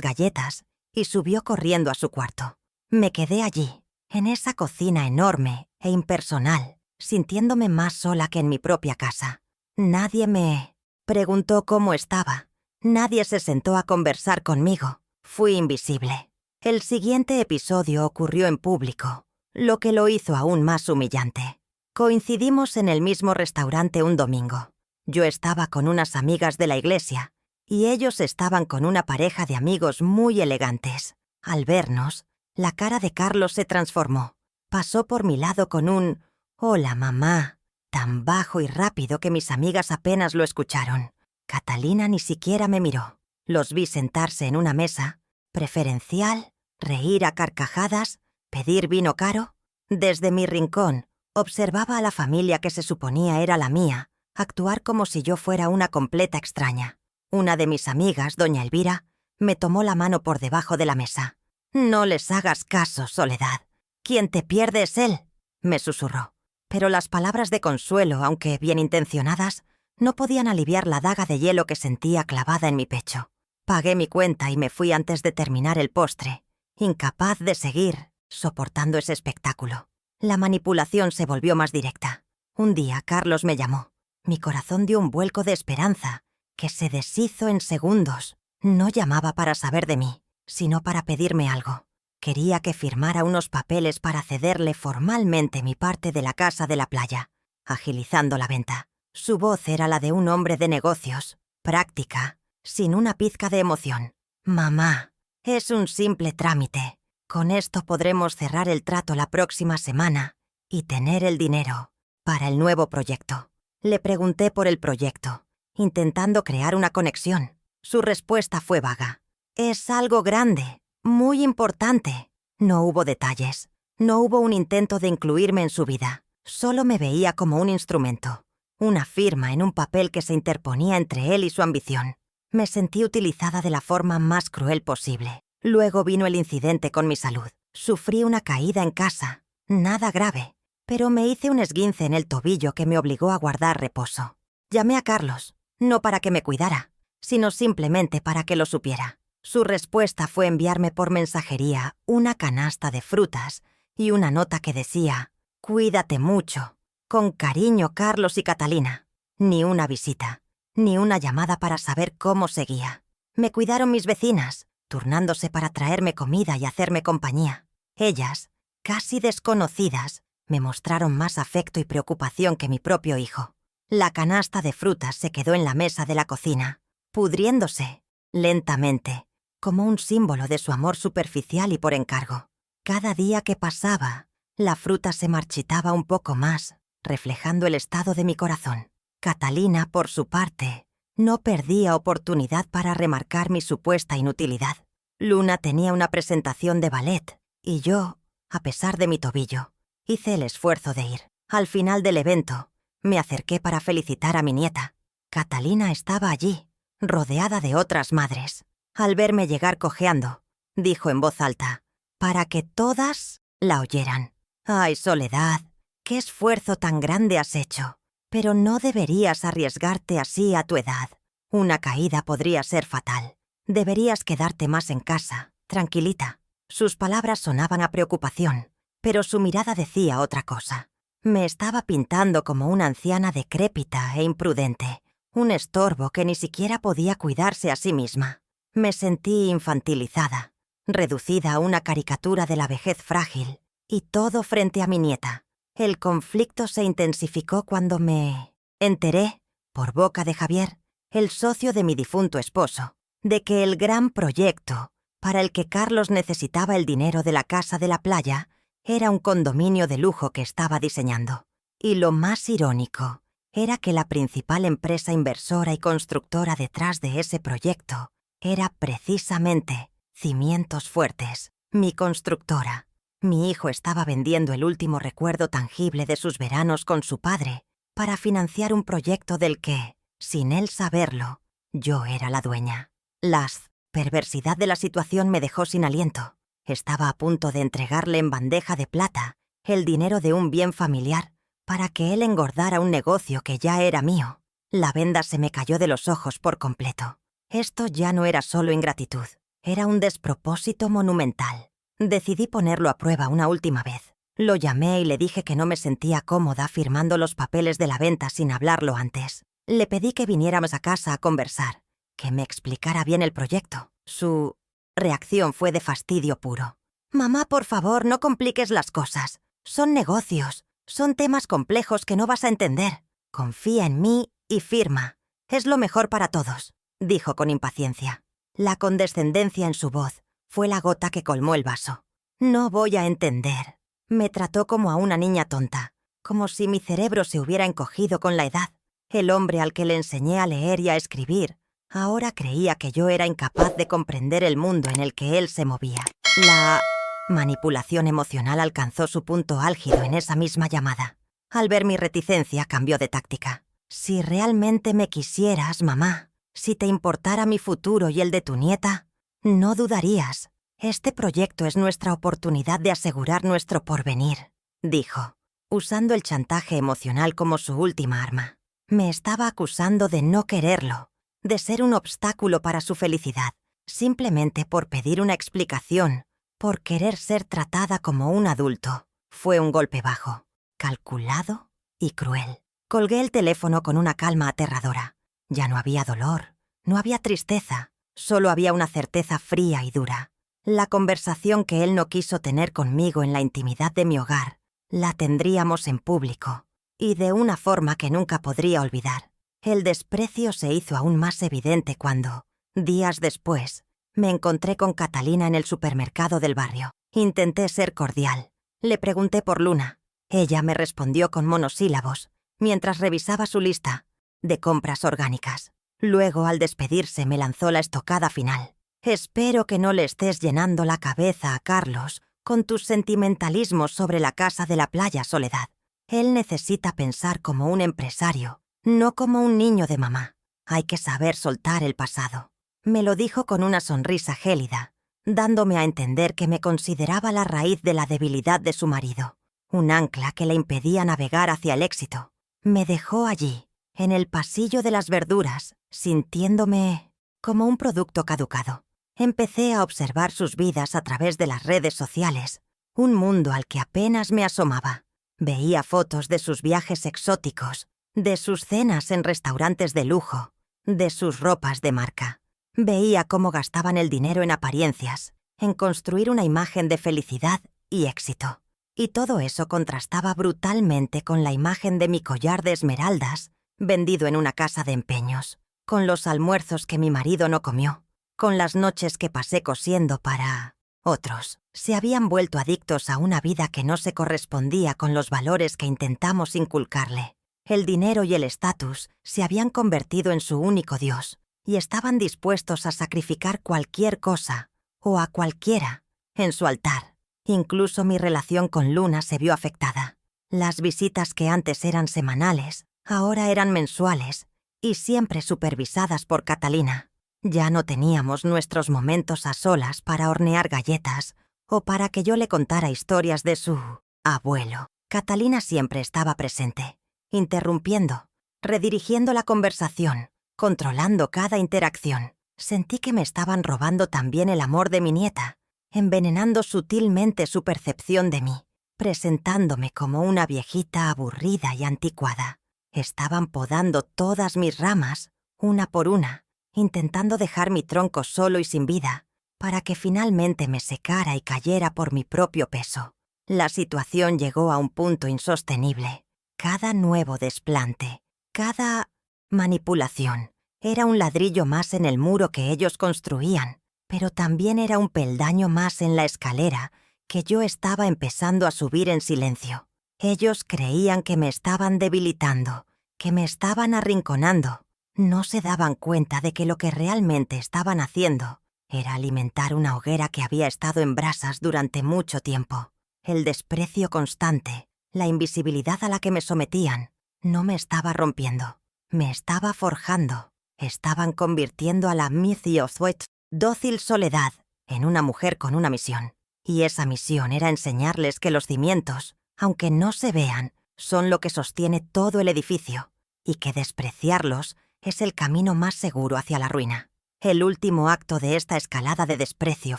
galletas y subió corriendo a su cuarto. Me quedé allí, en esa cocina enorme e impersonal, sintiéndome más sola que en mi propia casa. Nadie me preguntó cómo estaba. Nadie se sentó a conversar conmigo. Fui invisible. El siguiente episodio ocurrió en público, lo que lo hizo aún más humillante. Coincidimos en el mismo restaurante un domingo. Yo estaba con unas amigas de la iglesia y ellos estaban con una pareja de amigos muy elegantes. Al vernos, la cara de Carlos se transformó. Pasó por mi lado con un «Hola, mamá», tan bajo y rápido que mis amigas apenas lo escucharon. Catalina ni siquiera me miró. Los vi sentarse en una mesa, preferencial, reír a carcajadas, pedir vino caro. Desde mi rincón, observaba a la familia que se suponía era la mía, actuar como si yo fuera una completa extraña. Una de mis amigas, doña Elvira, me tomó la mano por debajo de la mesa. «No les hagas caso, Soledad. Quien te pierde es él», me susurró. Pero las palabras de consuelo, aunque bien intencionadas, no podían aliviar la daga de hielo que sentía clavada en mi pecho. Pagué mi cuenta y me fui antes de terminar el postre, incapaz de seguir soportando ese espectáculo. La manipulación se volvió más directa. Un día Carlos me llamó. Mi corazón dio un vuelco de esperanza, que se deshizo en segundos. No llamaba para saber de mí, sino para pedirme algo. Quería que firmara unos papeles para cederle formalmente mi parte de la casa de la playa, agilizando la venta. Su voz era la de un hombre de negocios, práctica, sin una pizca de emoción. «Mamá, es un simple trámite. Con esto podremos cerrar el trato la próxima semana y tener el dinero para el nuevo proyecto». Le pregunté por el proyecto, intentando crear una conexión. Su respuesta fue vaga. «Es algo grande, muy importante». No hubo detalles. No hubo un intento de incluirme en su vida. Solo me veía como un instrumento. Una firma en un papel que se interponía entre él y su ambición. Me sentí utilizada de la forma más cruel posible. Luego vino el incidente con mi salud. Sufrí una caída en casa. Nada grave. Pero me hice un esguince en el tobillo que me obligó a guardar reposo. Llamé a Carlos, no para que me cuidara, sino simplemente para que lo supiera. Su respuesta fue enviarme por mensajería una canasta de frutas y una nota que decía «Cuídate mucho. Con cariño, Carlos y Catalina». Ni una visita, ni una llamada para saber cómo seguía. Me cuidaron mis vecinas, turnándose para traerme comida y hacerme compañía. Ellas, casi desconocidas, me mostraron más afecto y preocupación que mi propio hijo. La canasta de frutas se quedó en la mesa de la cocina, pudriéndose, lentamente, como un símbolo de su amor superficial y por encargo. Cada día que pasaba, la fruta se marchitaba un poco más, reflejando el estado de mi corazón. Catalina, por su parte, no perdía oportunidad para remarcar mi supuesta inutilidad. Luna tenía una presentación de ballet, y yo, a pesar de mi tobillo, hice el esfuerzo de ir. Al final del evento, me acerqué para felicitar a mi nieta. Catalina estaba allí, rodeada de otras madres. Al verme llegar cojeando, dijo en voz alta, para que todas la oyeran: «Ay, Soledad, qué esfuerzo tan grande has hecho, pero no deberías arriesgarte así a tu edad. Una caída podría ser fatal. Deberías quedarte más en casa, tranquilita». Sus palabras sonaban a preocupación, pero su mirada decía otra cosa. Me estaba pintando como una anciana decrépita e imprudente, un estorbo que ni siquiera podía cuidarse a sí misma. Me sentí infantilizada, reducida a una caricatura de la vejez frágil, y todo frente a mi nieta. El conflicto se intensificó cuando me enteré, por boca de Javier, el socio de mi difunto esposo, de que el gran proyecto para el que Carlos necesitaba el dinero de la casa de la playa era un condominio de lujo que estaba diseñando. Y lo más irónico era que la principal empresa inversora y constructora detrás de ese proyecto era precisamente Cimientos Fuertes, mi constructora. Mi hijo estaba vendiendo el último recuerdo tangible de sus veranos con su padre para financiar un proyecto del que, sin él saberlo, yo era la dueña. La perversidad de la situación me dejó sin aliento. Estaba a punto de entregarle en bandeja de plata el dinero de un bien familiar para que él engordara un negocio que ya era mío. La venda se me cayó de los ojos por completo. Esto ya no era solo ingratitud, era un despropósito monumental. Decidí ponerlo a prueba una última vez. Lo llamé y le dije que no me sentía cómoda firmando los papeles de la venta sin hablarlo antes. Le pedí que viniéramos a casa a conversar, que me explicara bien el proyecto. Su reacción fue de fastidio puro. «Mamá, por favor, no compliques las cosas. Son negocios, son temas complejos que no vas a entender. Confía en mí y firma. Es lo mejor para todos», dijo con impaciencia. La condescendencia en su voz fue la gota que colmó el vaso. «No voy a entender». Me trató como a una niña tonta, como si mi cerebro se hubiera encogido con la edad. El hombre al que le enseñé a leer y a escribir ahora creía que yo era incapaz de comprender el mundo en el que él se movía. La manipulación emocional alcanzó su punto álgido en esa misma llamada. Al ver mi reticencia, cambió de táctica. «Si realmente me quisieras, mamá, si te importara mi futuro y el de tu nieta, no dudarías. Este proyecto es nuestra oportunidad de asegurar nuestro porvenir», dijo, usando el chantaje emocional como su última arma. Me estaba acusando de no quererlo, de ser un obstáculo para su felicidad, simplemente por pedir una explicación, por querer ser tratada como un adulto. Fue un golpe bajo, calculado y cruel. Colgué el teléfono con una calma aterradora. Ya no había dolor, no había tristeza, solo había una certeza fría y dura. La conversación que él no quiso tener conmigo en la intimidad de mi hogar, la tendríamos en público, y de una forma que nunca podría olvidar. El desprecio se hizo aún más evidente cuando, días después, me encontré con Catalina en el supermercado del barrio. Intenté ser cordial. Le pregunté por Luna. Ella me respondió con monosílabos, mientras revisaba su lista de compras orgánicas. Luego, al despedirse, me lanzó la estocada final. «Espero que no le estés llenando la cabeza a Carlos con tus sentimentalismos sobre la casa de la playa, Soledad. Él necesita pensar como un empresario, no como un niño de mamá. Hay que saber soltar el pasado». Me lo dijo con una sonrisa gélida, dándome a entender que me consideraba la raíz de la debilidad de su marido, un ancla que le impedía navegar hacia el éxito. Me dejó allí, en el pasillo de las verduras, sintiéndome como un producto caducado. Empecé a observar sus vidas a través de las redes sociales, un mundo al que apenas me asomaba. Veía fotos de sus viajes exóticos, de sus cenas en restaurantes de lujo, de sus ropas de marca. Veía cómo gastaban el dinero en apariencias, en construir una imagen de felicidad y éxito. Y todo eso contrastaba brutalmente con la imagen de mi collar de esmeraldas, vendido en una casa de empeños, con los almuerzos que mi marido no comió, con las noches que pasé cosiendo para otros. Se habían vuelto adictos a una vida que no se correspondía con los valores que intentamos inculcarle. El dinero y el estatus se habían convertido en su único dios, y estaban dispuestos a sacrificar cualquier cosa, o a cualquiera, en su altar. Incluso mi relación con Luna se vio afectada. Las visitas que antes eran semanales, ahora eran mensuales, y siempre supervisadas por Catalina. Ya no teníamos nuestros momentos a solas para hornear galletas o para que yo le contara historias de su abuelo. Catalina siempre estaba presente, interrumpiendo, redirigiendo la conversación, controlando cada interacción. Sentí que me estaban robando también el amor de mi nieta, envenenando sutilmente su percepción de mí, presentándome como una viejita aburrida y anticuada. Estaban podando todas mis ramas, una por una, intentando dejar mi tronco solo y sin vida, para que finalmente me secara y cayera por mi propio peso. La situación llegó a un punto insostenible. Cada nuevo desplante, cada manipulación, era un ladrillo más en el muro que ellos construían, pero también era un peldaño más en la escalera que yo estaba empezando a subir en silencio. Ellos creían que me estaban debilitando, que me estaban arrinconando. No se daban cuenta de que lo que realmente estaban haciendo era alimentar una hoguera que había estado en brasas durante mucho tiempo. El desprecio constante, la invisibilidad a la que me sometían, no me estaba rompiendo, me estaba forjando. Estaban convirtiendo a la Mithiothwet, dócil Soledad, en una mujer con una misión. Y esa misión era enseñarles que los cimientos, aunque no se vean, son lo que sostiene todo el edificio, y que despreciarlos es el camino más seguro hacia la ruina. El último acto de esta escalada de desprecio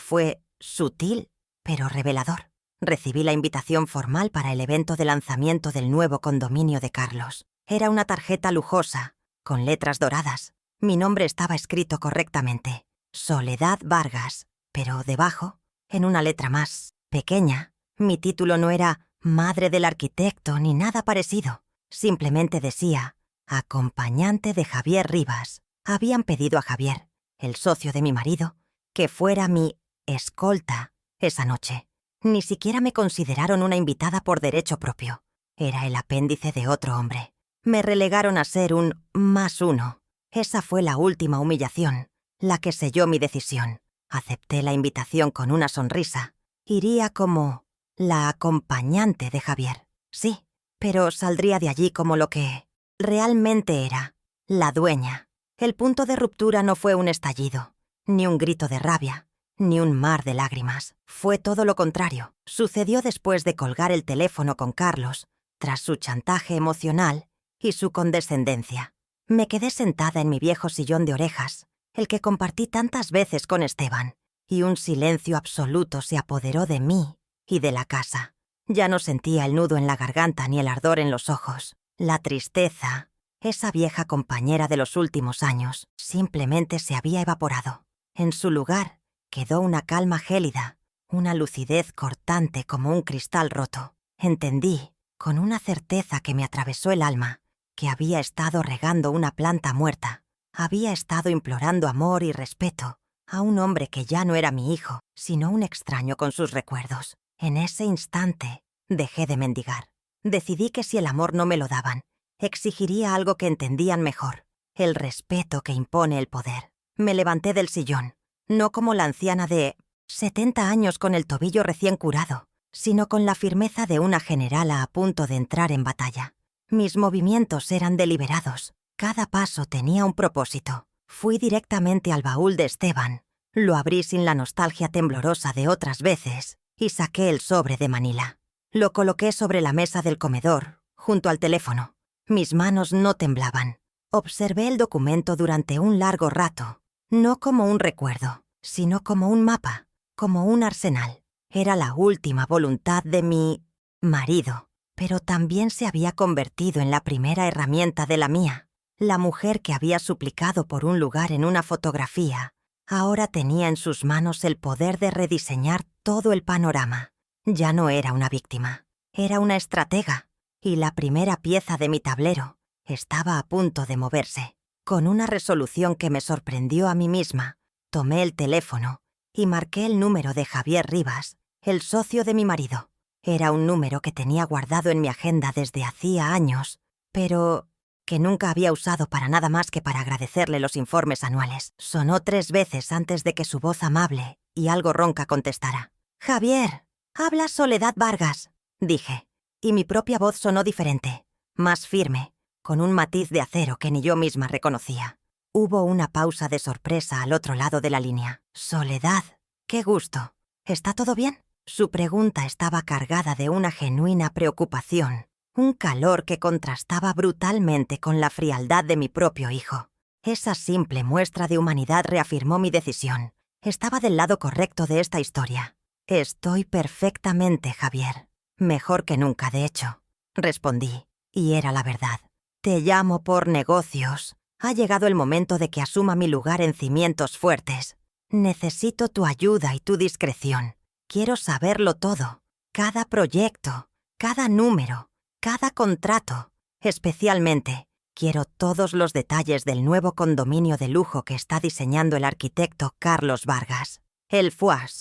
fue sutil, pero revelador. Recibí la invitación formal para el evento de lanzamiento del nuevo condominio de Carlos. Era una tarjeta lujosa, con letras doradas. Mi nombre estaba escrito correctamente, Soledad Vargas, pero debajo, en una letra más pequeña, mi título no era madre del arquitecto ni nada parecido. Simplemente decía, acompañante de Javier Rivas. Habían pedido a Javier, el socio de mi marido, que fuera mi escolta esa noche. Ni siquiera me consideraron una invitada por derecho propio. Era el apéndice de otro hombre. Me relegaron a ser un +1. Esa fue la última humillación, la que selló mi decisión. Acepté la invitación con una sonrisa. Iría como la acompañante de Javier. Sí, pero saldría de allí como lo que realmente era, la dueña. El punto de ruptura no fue un estallido, ni un grito de rabia, ni un mar de lágrimas. Fue todo lo contrario. Sucedió después de colgar el teléfono con Carlos, tras su chantaje emocional y su condescendencia. Me quedé sentada en mi viejo sillón de orejas, el que compartí tantas veces con Esteban, y un silencio absoluto se apoderó de mí y de la casa. Ya no sentía el nudo en la garganta ni el ardor en los ojos. La tristeza, esa vieja compañera de los últimos años, simplemente se había evaporado. En su lugar quedó una calma gélida, una lucidez cortante como un cristal roto. Entendí, con una certeza que me atravesó el alma, que había estado regando una planta muerta. Había estado implorando amor y respeto a un hombre que ya no era mi hijo, sino un extraño con sus recuerdos. En ese instante, dejé de mendigar. Decidí que si el amor no me lo daban, exigiría algo que entendían mejor, el respeto que impone el poder. Me levanté del sillón, no como la anciana de 70 años con el tobillo recién curado, sino con la firmeza de una generala a punto de entrar en batalla. Mis movimientos eran deliberados. Cada paso tenía un propósito. Fui directamente al baúl de Esteban, lo abrí sin la nostalgia temblorosa de otras veces y saqué el sobre de Manila. Lo coloqué sobre la mesa del comedor, junto al teléfono. Mis manos no temblaban. Observé el documento durante un largo rato, no como un recuerdo, sino como un mapa, como un arsenal. Era la última voluntad de mi marido, pero también se había convertido en la primera herramienta de la mía. La mujer que había suplicado por un lugar en una fotografía, ahora tenía en sus manos el poder de rediseñar todo el panorama. Ya no era una víctima, era una estratega, y la primera pieza de mi tablero estaba a punto de moverse. Con una resolución que me sorprendió a mí misma, tomé el teléfono y marqué el número de Javier Rivas, el socio de mi marido. Era un número que tenía guardado en mi agenda desde hacía años, pero que nunca había usado para nada más que para agradecerle los informes anuales. Sonó 3 veces antes de que su voz amable y algo ronca contestara. «Javier, habla Soledad Vargas», dije, y mi propia voz sonó diferente, más firme, con un matiz de acero que ni yo misma reconocía. Hubo una pausa de sorpresa al otro lado de la línea. «Soledad, qué gusto. ¿Está todo bien?» Su pregunta estaba cargada de una genuina preocupación, un calor que contrastaba brutalmente con la frialdad de mi propio hijo. Esa simple muestra de humanidad reafirmó mi decisión. Estaba del lado correcto de esta historia. «Estoy perfectamente, Javier. Mejor que nunca, de hecho», respondí, y era la verdad. «Te llamo por negocios. Ha llegado el momento de que asuma mi lugar en cimientos fuertes. Necesito tu ayuda y tu discreción. Quiero saberlo todo. Cada proyecto, cada número, cada contrato. Especialmente, quiero todos los detalles del nuevo condominio de lujo que está diseñando el arquitecto Carlos Vargas». El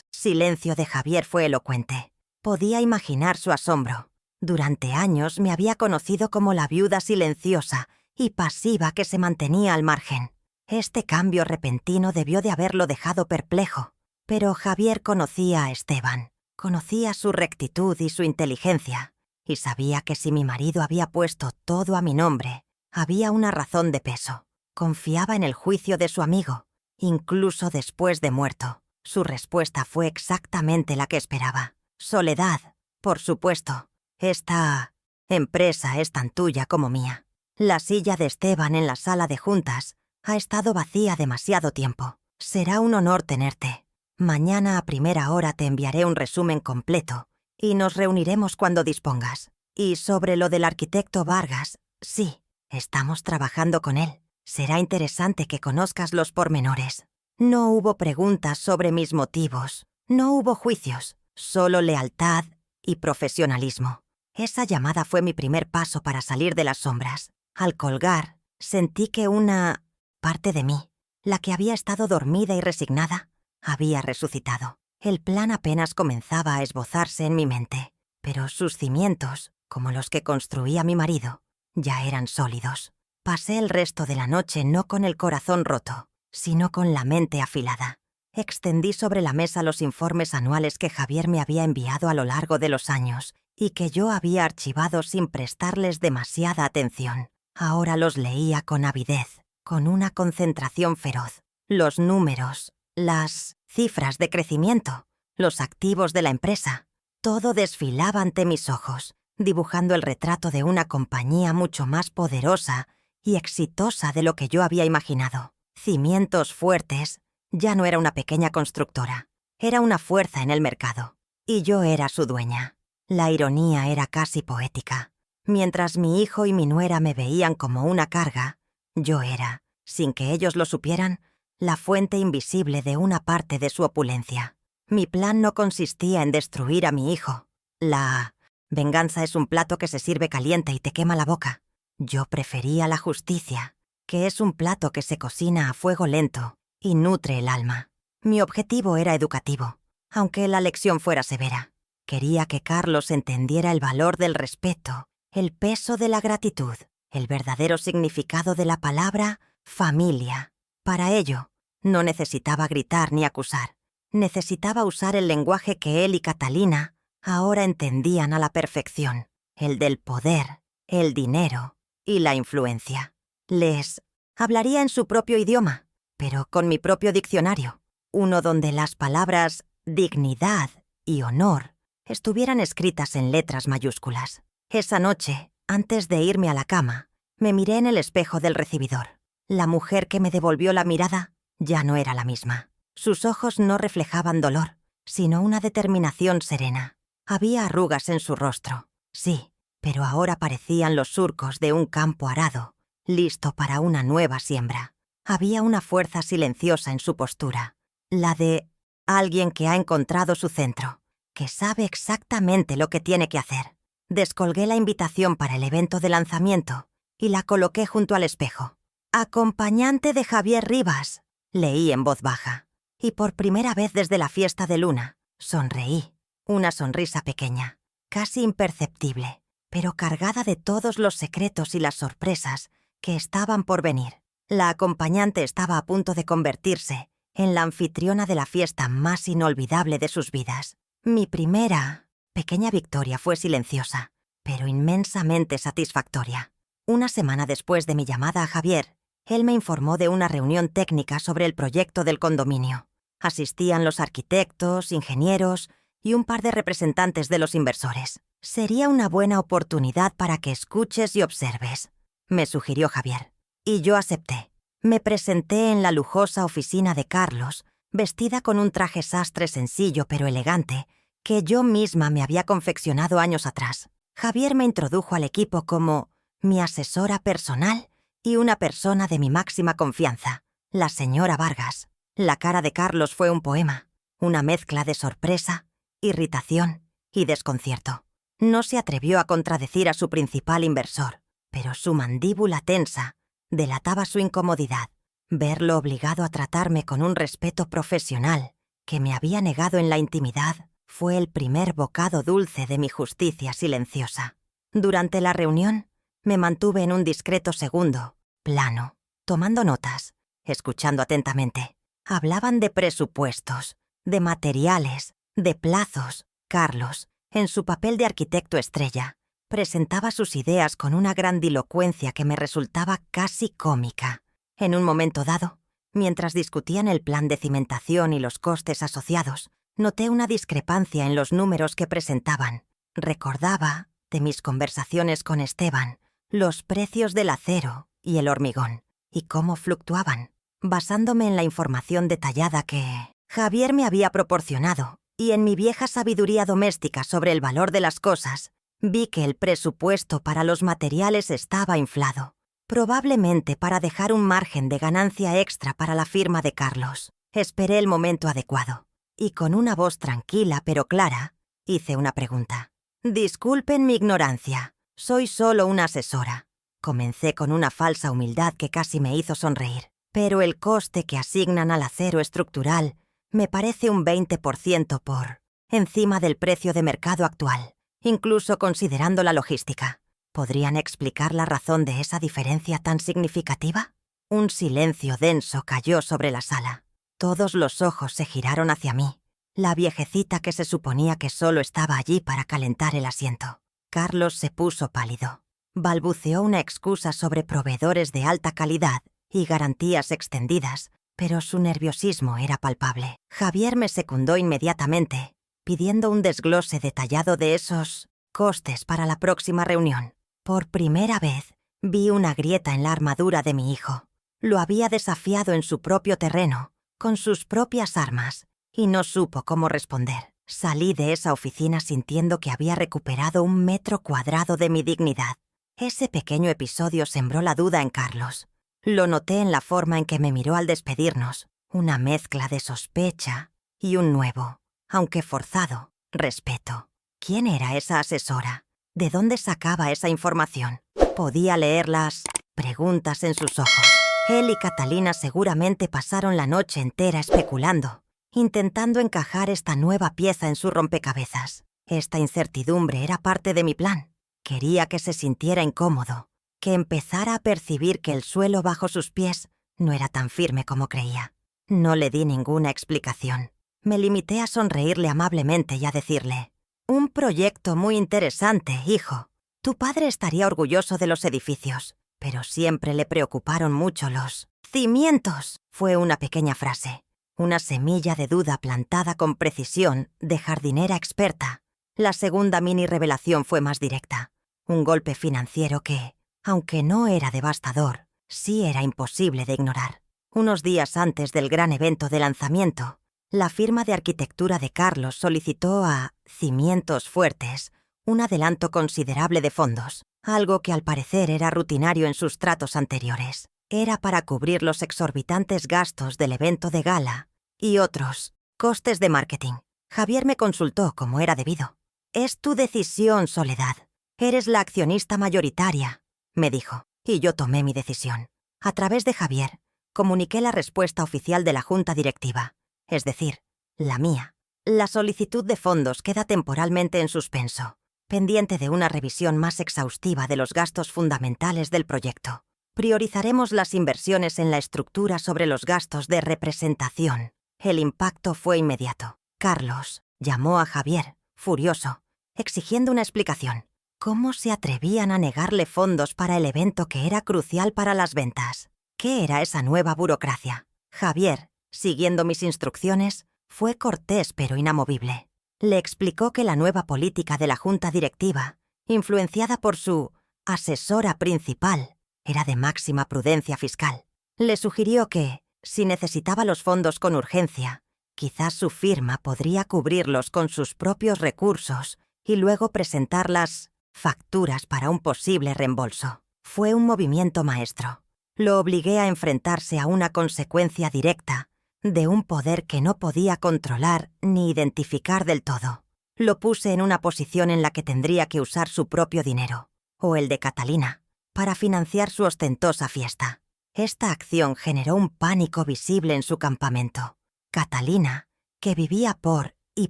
silencio de Javier fue elocuente. Podía imaginar su asombro. Durante años me había conocido como la viuda silenciosa y pasiva que se mantenía al margen. Este cambio repentino debió de haberlo dejado perplejo. Pero Javier conocía a Esteban, conocía su rectitud y su inteligencia, y sabía que si mi marido había puesto todo a mi nombre, había una razón de peso. Confiaba en el juicio de su amigo, incluso después de muerto. Su respuesta fue exactamente la que esperaba. «Soledad, por supuesto. Esta Empresa es tan tuya como mía. La silla de Esteban en la sala de juntas ha estado vacía demasiado tiempo. Será un honor tenerte. Mañana a primera hora te enviaré un resumen completo y nos reuniremos cuando dispongas. Y sobre lo del arquitecto Vargas, sí, estamos trabajando con él. Será interesante que conozcas los pormenores. No hubo preguntas sobre mis motivos, no hubo juicios, solo lealtad y profesionalismo. Esa llamada fue mi primer paso para salir de las sombras. Al colgar, sentí que una parte de mí, la que había estado dormida y resignada, había resucitado. El plan apenas comenzaba a esbozarse en mi mente, pero sus cimientos, como los que construía mi marido, ya eran sólidos. Pasé el resto de la noche no con el corazón roto, sino con la mente afilada. Extendí sobre la mesa los informes anuales que Javier me había enviado a lo largo de los años y que yo había archivado sin prestarles demasiada atención. Ahora los leía con avidez, con una concentración feroz. Los números, las cifras de crecimiento, los activos de la empresa, todo desfilaba ante mis ojos, dibujando el retrato de una compañía mucho más poderosa y exitosa de lo que yo había imaginado. Cimientos fuertes, ya no era una pequeña constructora, era una fuerza en el mercado, y yo era su dueña. La ironía era casi poética. Mientras mi hijo y mi nuera me veían como una carga, yo era, sin que ellos lo supieran, la fuente invisible de una parte de su opulencia. Mi plan no consistía en destruir a mi hijo. La venganza es un plato que se sirve caliente y te quema la boca. Yo prefería la justicia, que es un plato que se cocina a fuego lento y nutre el alma. Mi objetivo era educativo, aunque la lección fuera severa. Quería que Carlos entendiera el valor del respeto, el peso de la gratitud, el verdadero significado de la palabra familia. Para ello, no necesitaba gritar ni acusar. Necesitaba usar el lenguaje que él y Catalina ahora entendían a la perfección, el del poder, el dinero y la influencia. Les hablaría en su propio idioma, pero con mi propio diccionario, uno donde las palabras dignidad y honor estuvieran escritas en letras mayúsculas. Esa noche, antes de irme a la cama, me miré en el espejo del recibidor. La mujer que me devolvió la mirada ya no era la misma. Sus ojos no reflejaban dolor, sino una determinación serena. Había arrugas en su rostro, sí, pero ahora parecían los surcos de un campo arado, listo para una nueva siembra. Había una fuerza silenciosa en su postura, la de alguien que ha encontrado su centro, que sabe exactamente lo que tiene que hacer. Descolgué la invitación para el evento de lanzamiento y la coloqué junto al espejo. «Acompañante de Javier Rivas», leí en voz baja. Y por primera vez desde la fiesta de Luna, sonreí. Una sonrisa pequeña, casi imperceptible, pero cargada de todos los secretos y las sorpresas que estaban por venir. La acompañante estaba a punto de convertirse en la anfitriona de la fiesta más inolvidable de sus vidas. Mi primera pequeña victoria fue silenciosa, pero inmensamente satisfactoria. Una semana después de mi llamada a Javier, él me informó de una reunión técnica sobre el proyecto del condominio. Asistían los arquitectos, ingenieros y un par de representantes de los inversores. «Sería una buena oportunidad para que escuches y observes», me sugirió Javier. Y yo acepté. Me presenté en la lujosa oficina de Carlos, vestida con un traje sastre sencillo pero elegante, que yo misma me había confeccionado años atrás. Javier me introdujo al equipo como mi asesora personal y una persona de mi máxima confianza, la señora Vargas. La cara de Carlos fue un poema, una mezcla de sorpresa, irritación y desconcierto. No se atrevió a contradecir a su principal inversor, pero su mandíbula tensa delataba su incomodidad. Verlo obligado a tratarme con un respeto profesional que me había negado en la intimidad fue el primer bocado dulce de mi justicia silenciosa. Durante la reunión, me mantuve en un discreto segundo plano, tomando notas, escuchando atentamente. Hablaban de presupuestos, de materiales, de plazos. Carlos, en su papel de arquitecto estrella, presentaba sus ideas con una grandilocuencia que me resultaba casi cómica. En un momento dado, mientras discutían el plan de cimentación y los costes asociados, noté una discrepancia en los números que presentaban. Recordaba de mis conversaciones con Esteban, los precios del acero y el hormigón, y cómo fluctuaban, basándome en la información detallada que Javier me había proporcionado, y en mi vieja sabiduría doméstica sobre el valor de las cosas, vi que el presupuesto para los materiales estaba inflado, probablemente para dejar un margen de ganancia extra para la firma de Carlos. Esperé el momento adecuado, y con una voz tranquila pero clara, hice una pregunta. «Disculpen mi ignorancia, soy solo una asesora». Comencé con una falsa humildad que casi me hizo sonreír, pero el coste que asignan al acero estructural me parece un 20% por encima del precio de mercado actual, incluso considerando la logística. ¿Podrían explicar la razón de esa diferencia tan significativa? Un silencio denso cayó sobre la sala. Todos los ojos se giraron hacia mí, la viejecita que se suponía que solo estaba allí para calentar el asiento. Carlos se puso pálido. Balbuceó una excusa sobre proveedores de alta calidad y garantías extendidas, pero su nerviosismo era palpable. Javier me secundó inmediatamente, pidiendo un desglose detallado de esos costes para la próxima reunión. Por primera vez, vi una grieta en la armadura de mi hijo. Lo había desafiado en su propio terreno, con sus propias armas, y no supo cómo responder. Salí de esa oficina sintiendo que había recuperado 1 metro cuadrado de mi dignidad. Ese pequeño episodio sembró la duda en Carlos. Lo noté en la forma en que me miró al despedirnos, una mezcla de sospecha y un nuevo, aunque forzado, respeto. ¿Quién era esa asesora? ¿De dónde sacaba esa información? Podía leer las preguntas en sus ojos. Él y Catalina seguramente pasaron la noche entera especulando, intentando encajar esta nueva pieza en su rompecabezas. Esta incertidumbre era parte de mi plan. Quería que se sintiera incómodo, que empezara a percibir que el suelo bajo sus pies no era tan firme como creía. No le di ninguna explicación. Me limité a sonreírle amablemente y a decirle: «Un proyecto muy interesante, hijo. Tu padre estaría orgulloso de los edificios, pero siempre le preocuparon mucho los cimientos». Fue una pequeña frase, una semilla de duda plantada con precisión de jardinera experta. La segunda mini revelación fue más directa. Un golpe financiero que, aunque no era devastador, sí era imposible de ignorar. Unos días antes del gran evento de lanzamiento, la firma de arquitectura de Carlos solicitó a Cimientos Fuertes un adelanto considerable de fondos, algo que al parecer era rutinario en sus tratos anteriores. Era para cubrir los exorbitantes gastos del evento de gala y otros costes de marketing. Javier me consultó como era debido. «Es tu decisión, Soledad. Eres la accionista mayoritaria», me dijo, y yo tomé mi decisión. A través de Javier, comuniqué la respuesta oficial de la junta directiva, es decir, la mía. La solicitud de fondos queda temporalmente en suspenso, pendiente de una revisión más exhaustiva de los gastos fundamentales del proyecto. Priorizaremos las inversiones en la estructura sobre los gastos de representación. El impacto fue inmediato. Carlos llamó a Javier, furioso, exigiendo una explicación. ¿Cómo se atrevían a negarle fondos para el evento que era crucial para las ventas? ¿Qué era esa nueva burocracia? Javier, siguiendo mis instrucciones, fue cortés pero inamovible. Le explicó que la nueva política de la junta directiva, influenciada por su asesora principal, era de máxima prudencia fiscal. Le sugirió que, si necesitaba los fondos con urgencia, quizás su firma podría cubrirlos con sus propios recursos y luego presentar las facturas para un posible reembolso. Fue un movimiento maestro. Lo obligué a enfrentarse a una consecuencia directa de un poder que no podía controlar ni identificar del todo. Lo puse en una posición en la que tendría que usar su propio dinero, o el de Catalina, para financiar su ostentosa fiesta. Esta acción generó un pánico visible en su campamento. Catalina, que vivía por y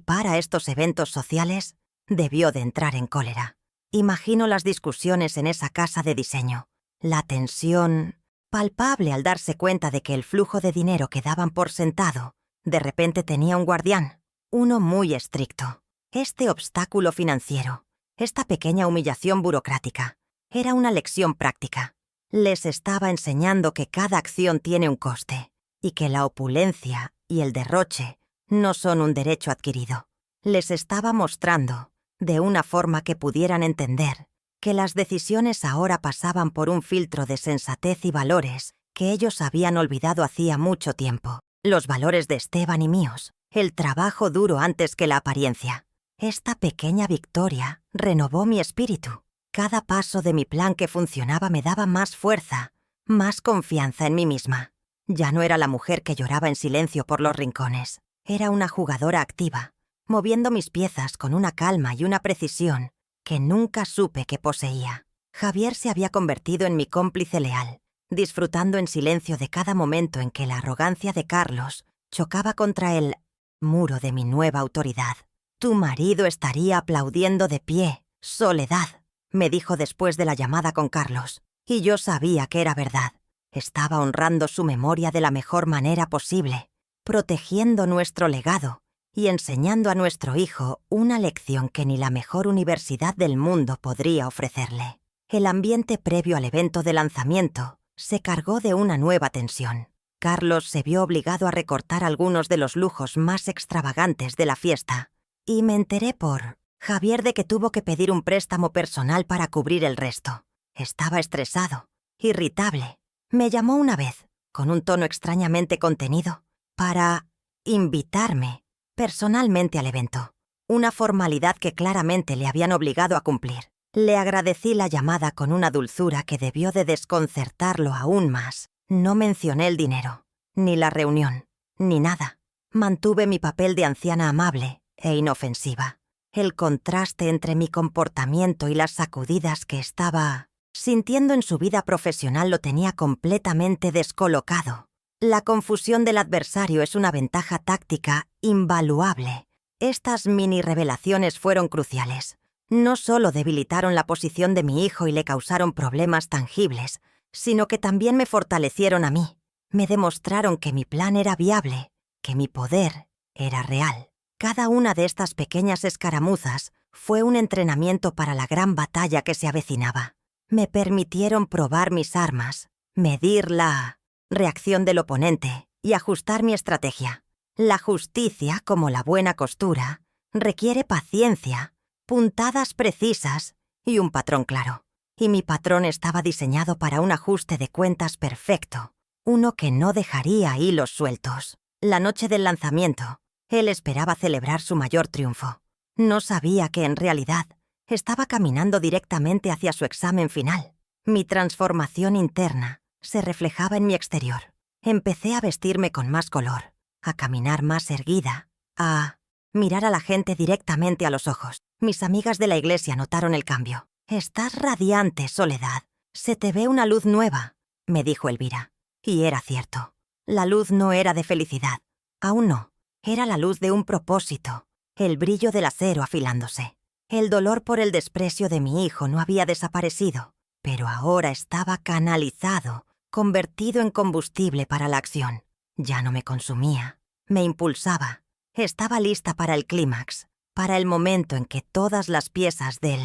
para estos eventos sociales, debió de entrar en cólera. Imagino las discusiones en esa casa de diseño, la tensión palpable al darse cuenta de que el flujo de dinero que daban por sentado de repente tenía un guardián, uno muy estricto. Este obstáculo financiero, esta pequeña humillación burocrática, era una lección práctica. Les estaba enseñando que cada acción tiene un coste y que la opulencia y el derroche no son un derecho adquirido. Les estaba mostrando de una forma que pudieran entender que las decisiones ahora pasaban por un filtro de sensatez y valores que ellos habían olvidado hacía mucho tiempo. Los valores de Esteban y míos, el trabajo duro antes que la apariencia. Esta pequeña victoria renovó mi espíritu. Cada paso de mi plan que funcionaba me daba más fuerza, más confianza en mí misma. Ya no era la mujer que lloraba en silencio por los rincones. Era una jugadora activa, moviendo mis piezas con una calma y una precisión que nunca supe que poseía. Javier se había convertido en mi cómplice leal, disfrutando en silencio de cada momento en que la arrogancia de Carlos chocaba contra el muro de mi nueva autoridad. Tu marido estaría aplaudiendo de pie, Soledad, me dijo después de la llamada con Carlos, y yo sabía que era verdad. Estaba honrando su memoria de la mejor manera posible, protegiendo nuestro legado y enseñando a nuestro hijo una lección que ni la mejor universidad del mundo podría ofrecerle. El ambiente previo al evento de lanzamiento se cargó de una nueva tensión. Carlos se vio obligado a recortar algunos de los lujos más extravagantes de la fiesta, y me enteré por Javier de que tuvo que pedir un préstamo personal para cubrir el resto. Estaba estresado, irritable. Me llamó una vez, con un tono extrañamente contenido, para invitarme personalmente al evento, una formalidad que claramente le habían obligado a cumplir. Le agradecí la llamada con una dulzura que debió de desconcertarlo aún más. No mencioné el dinero, ni la reunión, ni nada. Mantuve mi papel de anciana amable e inofensiva. El contraste entre mi comportamiento y las sacudidas que estaba sintiendo en su vida profesional lo tenía completamente descolocado. La confusión del adversario es una ventaja táctica invaluable. Estas mini revelaciones fueron cruciales. No solo debilitaron la posición de mi hijo y le causaron problemas tangibles, sino que también me fortalecieron a mí. Me demostraron que mi plan era viable, que mi poder era real. Cada una de estas pequeñas escaramuzas fue un entrenamiento para la gran batalla que se avecinaba. Me permitieron probar mis armas, medir la reacción del oponente y ajustar mi estrategia. La justicia, como la buena costura, requiere paciencia, puntadas precisas y un patrón claro. Y mi patrón estaba diseñado para un ajuste de cuentas perfecto, uno que no dejaría hilos sueltos. La noche del lanzamiento, él esperaba celebrar su mayor triunfo. No sabía que en realidad estaba caminando directamente hacia su examen final. Mi transformación interna se reflejaba en mi exterior. Empecé a vestirme con más color, a caminar más erguida, a mirar a la gente directamente a los ojos. Mis amigas de la iglesia notaron el cambio. «Estás radiante, Soledad. Se te ve una luz nueva», me dijo Elvira. Y era cierto. La luz no era de felicidad. Aún no. Era la luz de un propósito, el brillo del acero afilándose. El dolor por el desprecio de mi hijo no había desaparecido, pero ahora estaba canalizado, convertido en combustible para la acción. Ya no me consumía, me impulsaba. Estaba lista para el clímax, para el momento en que todas las piezas del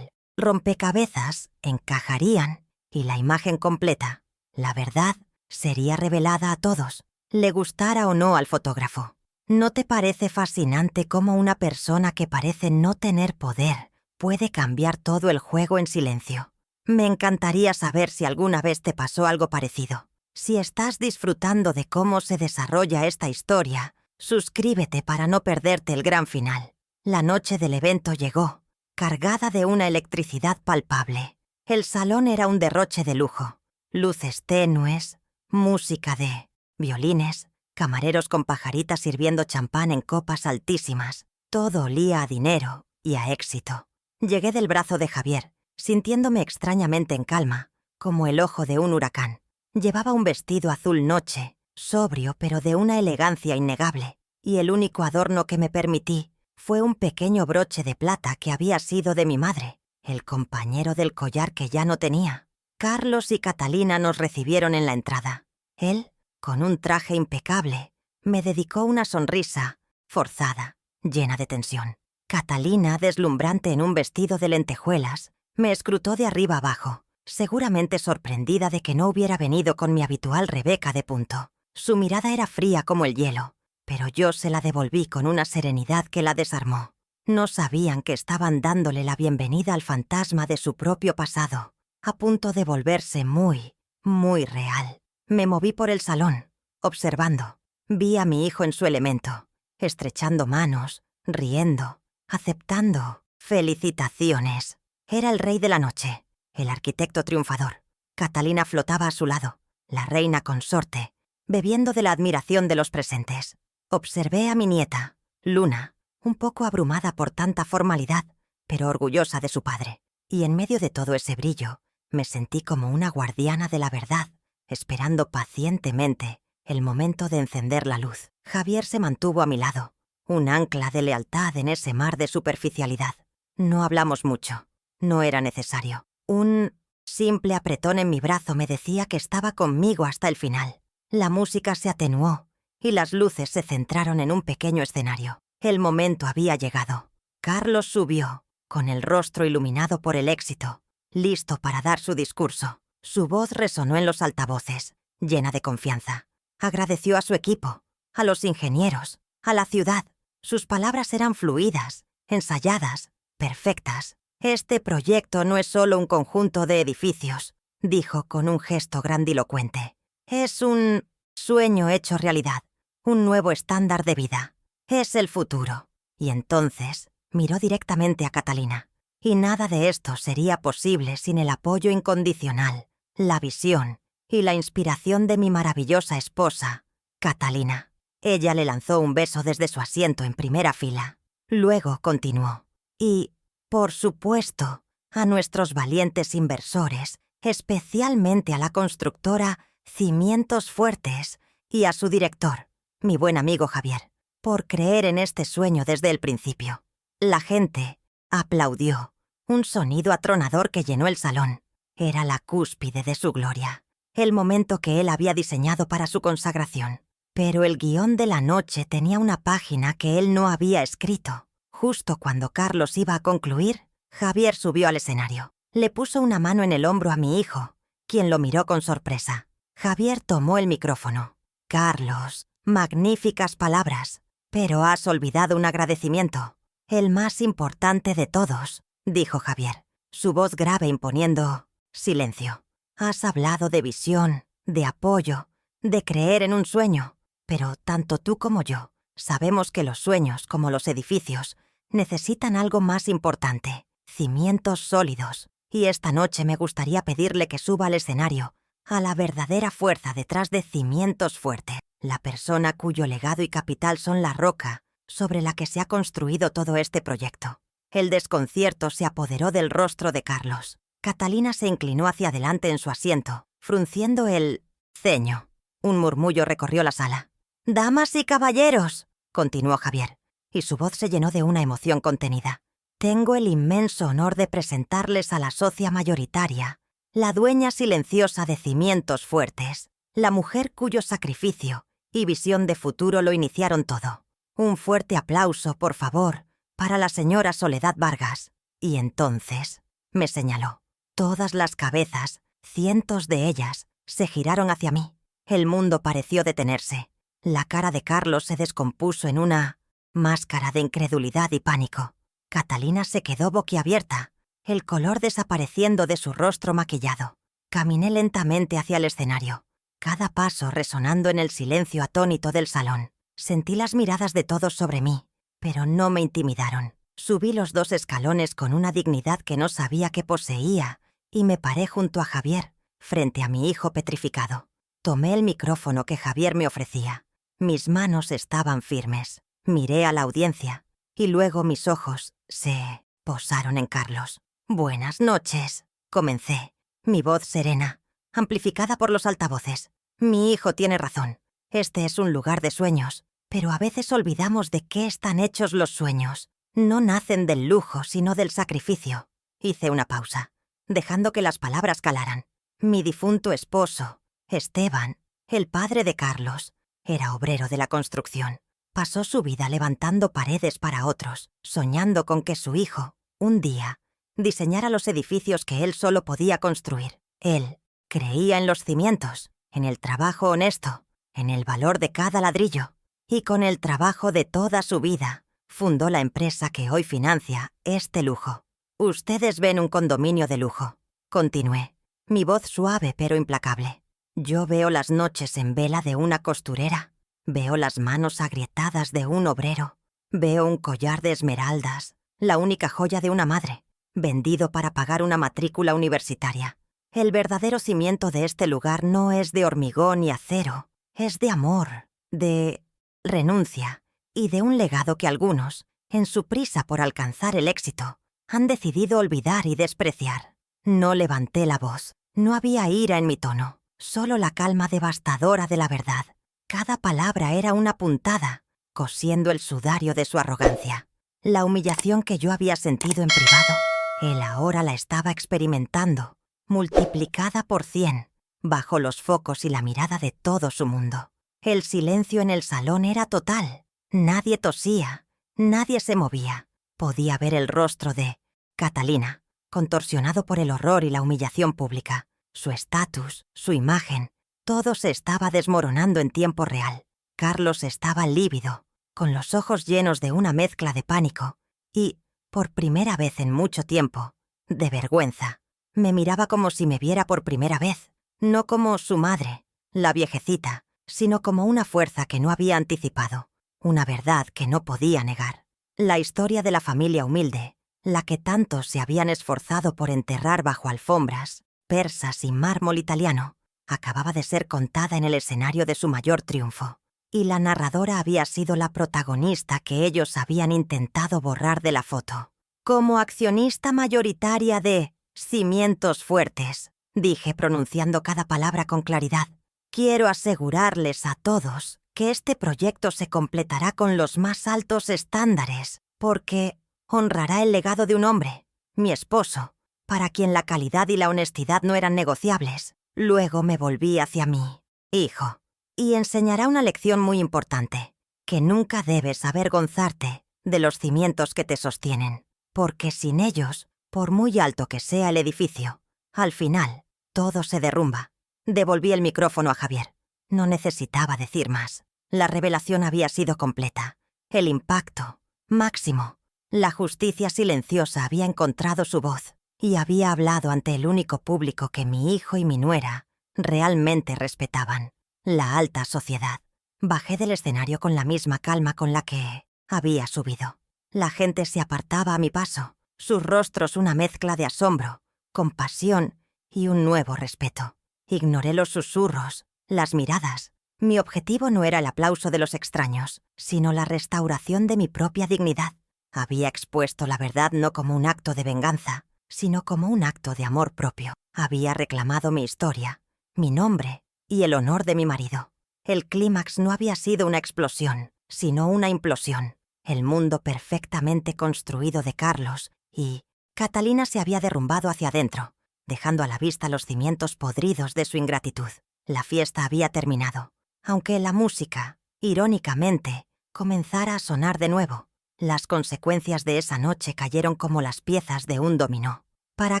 rompecabezas encajarían y la imagen completa, la verdad, sería revelada a todos, le gustara o no al fotógrafo. ¿No te parece fascinante cómo una persona que parece no tener poder puede cambiar todo el juego en silencio? Me encantaría saber si alguna vez te pasó algo parecido. Si estás disfrutando de cómo se desarrolla esta historia, suscríbete para no perderte el gran final. La noche del evento llegó, cargada de una electricidad palpable. El salón era un derroche de lujo. Luces tenues, música de violines, camareros con pajaritas sirviendo champán en copas altísimas. Todo olía a dinero y a éxito. Llegué del brazo de Javier, sintiéndome extrañamente en calma, como el ojo de un huracán. Llevaba un vestido azul noche, sobrio pero de una elegancia innegable, y el único adorno que me permití fue un pequeño broche de plata que había sido de mi madre, el compañero del collar que ya no tenía. Carlos y Catalina nos recibieron en la entrada. Él, con un traje impecable, me dedicó una sonrisa forzada, llena de tensión. Catalina, deslumbrante en un vestido de lentejuelas, me escrutó de arriba abajo, seguramente sorprendida de que no hubiera venido con mi habitual Rebeca de punto. Su mirada era fría como el hielo, pero yo se la devolví con una serenidad que la desarmó. No sabían que estaban dándole la bienvenida al fantasma de su propio pasado, a punto de volverse muy, muy real. Me moví por el salón, observando. Vi a mi hijo en su elemento, estrechando manos, riendo, aceptando. Felicitaciones. Era el rey de la noche, el arquitecto triunfador. Catalina flotaba a su lado, la reina consorte, bebiendo de la admiración de los presentes. Observé a mi nieta, Luna, un poco abrumada por tanta formalidad, pero orgullosa de su padre. Y en medio de todo ese brillo, me sentí como una guardiana de la verdad, esperando pacientemente el momento de encender la luz. Javier se mantuvo a mi lado, un ancla de lealtad en ese mar de superficialidad. No hablamos mucho. No era necesario. Un simple apretón en mi brazo me decía que estaba conmigo hasta el final. La música se atenuó y las luces se centraron en un pequeño escenario. El momento había llegado. Carlos subió, con el rostro iluminado por el éxito, listo para dar su discurso. Su voz resonó en los altavoces, llena de confianza. Agradeció a su equipo, a los ingenieros, a la ciudad. Sus palabras eran fluidas, ensayadas, perfectas. Este proyecto no es solo un conjunto de edificios, dijo con un gesto grandilocuente. Es un sueño hecho realidad, un nuevo estándar de vida. Es el futuro. Y entonces miró directamente a Catalina. Y nada de esto sería posible sin el apoyo incondicional, la visión y la inspiración de mi maravillosa esposa, Catalina. Ella le lanzó un beso desde su asiento en primera fila. Luego continuó. Y, por supuesto, a nuestros valientes inversores, especialmente a la constructora Cimientos Fuertes y a su director, mi buen amigo Javier, por creer en este sueño desde el principio. La gente aplaudió, un sonido atronador que llenó el salón. Era la cúspide de su gloria, el momento que él había diseñado para su consagración. Pero el guión de la noche tenía una página que él no había escrito. Justo cuando Carlos iba a concluir, Javier subió al escenario. Le puso una mano en el hombro a mi hijo, quien lo miró con sorpresa. Javier tomó el micrófono. Carlos, magníficas palabras, pero has olvidado un agradecimiento. El más importante de todos, dijo Javier, su voz grave imponiendo silencio. Has hablado de visión, de apoyo, de creer en un sueño. Pero tanto tú como yo sabemos que los sueños, como los edificios, necesitan algo más importante, cimientos sólidos. Y esta noche me gustaría pedirle que suba al escenario a la verdadera fuerza detrás de Cimientos Fuertes, la persona cuyo legado y capital son la roca sobre la que se ha construido todo este proyecto. El desconcierto se apoderó del rostro de Carlos. Catalina se inclinó hacia adelante en su asiento, frunciendo el ceño. Un murmullo recorrió la sala. «Damas y caballeros», continuó Javier, y su voz se llenó de una emoción contenida. «Tengo el inmenso honor de presentarles a la socia mayoritaria, la dueña silenciosa de Cimientos Fuertes, la mujer cuyo sacrificio y visión de futuro lo iniciaron todo. Un fuerte aplauso, por favor, para la señora Soledad Vargas». Y entonces me señaló. Todas las cabezas, cientos de ellas, se giraron hacia mí. El mundo pareció detenerse. La cara de Carlos se descompuso en una máscara de incredulidad y pánico. Catalina se quedó boquiabierta, el color desapareciendo de su rostro maquillado. Caminé lentamente hacia el escenario, cada paso resonando en el silencio atónito del salón. Sentí las miradas de todos sobre mí, pero no me intimidaron. Subí los 2 escalones con una dignidad que no sabía que poseía y me paré junto a Javier, frente a mi hijo petrificado. Tomé el micrófono que Javier me ofrecía. Mis manos estaban firmes. Miré a la audiencia y luego mis ojos se posaron en Carlos. «Buenas noches», comencé, mi voz serena, amplificada por los altavoces. «Mi hijo tiene razón. Este es un lugar de sueños, pero a veces olvidamos de qué están hechos los sueños. No nacen del lujo, sino del sacrificio». Hice una pausa, dejando que las palabras calaran. Mi difunto esposo, Esteban, el padre de Carlos, era obrero de la construcción. Pasó su vida levantando paredes para otros, soñando con que su hijo, un día, diseñara los edificios que él solo podía construir. Él creía en los cimientos, en el trabajo honesto, en el valor de cada ladrillo, y con el trabajo de toda su vida fundó la empresa que hoy financia este lujo. Ustedes ven un condominio de lujo. Continué, mi voz suave pero implacable. Yo veo las noches en vela de una costurera. Veo las manos agrietadas de un obrero. Veo un collar de esmeraldas, la única joya de una madre, vendido para pagar una matrícula universitaria. El verdadero cimiento de este lugar no es de hormigón y acero, es de amor, de renuncia y de un legado que algunos, en su prisa por alcanzar el éxito, han decidido olvidar y despreciar. No levanté la voz, no había ira en mi tono, solo la calma devastadora de la verdad. Cada palabra era una puntada, cosiendo el sudario de su arrogancia. La humillación que yo había sentido en privado, él ahora la estaba experimentando, multiplicada por 100, bajo los focos y la mirada de todo su mundo. El silencio en el salón era total. Nadie tosía, nadie se movía. Podía ver el rostro de Catalina, contorsionado por el horror y la humillación pública. Su estatus, su imagen, todo se estaba desmoronando en tiempo real. Carlos estaba lívido, con los ojos llenos de una mezcla de pánico y, por primera vez en mucho tiempo, de vergüenza. Me miraba como si me viera por primera vez, no como su madre, la viejecita, sino como una fuerza que no había anticipado, una verdad que no podía negar. La historia de la familia humilde, la que tantos se habían esforzado por enterrar bajo alfombras, persas y mármol italiano, acababa de ser contada en el escenario de su mayor triunfo. Y la narradora había sido la protagonista que ellos habían intentado borrar de la foto. Como accionista mayoritaria de Cimientos Fuertes, dije pronunciando cada palabra con claridad, quiero asegurarles a todos que este proyecto se completará con los más altos estándares, porque honrará el legado de un hombre, mi esposo, para quien la calidad y la honestidad no eran negociables. Luego me volví hacia mí, hijo, y enseñará una lección muy importante, que nunca debes avergonzarte de los cimientos que te sostienen, porque sin ellos, por muy alto que sea el edificio, al final, todo se derrumba. Devolví el micrófono a Javier. No necesitaba decir más. La revelación había sido completa. El impacto, máximo. La justicia silenciosa había encontrado su voz y había hablado ante el único público que mi hijo y mi nuera realmente respetaban, la alta sociedad. Bajé del escenario con la misma calma con la que había subido. La gente se apartaba a mi paso, sus rostros una mezcla de asombro, compasión y un nuevo respeto. Ignoré los susurros, las miradas. Mi objetivo no era el aplauso de los extraños, sino la restauración de mi propia dignidad. Había expuesto la verdad no como un acto de venganza, sino como un acto de amor propio. Había reclamado mi historia, mi nombre y el honor de mi marido. El clímax no había sido una explosión, sino una implosión. El mundo perfectamente construido de Carlos y Catalina se había derrumbado hacia adentro, dejando a la vista los cimientos podridos de su ingratitud. La fiesta había terminado, aunque la música, irónicamente, comenzara a sonar de nuevo. Las consecuencias de esa noche cayeron como las piezas de un dominó. Para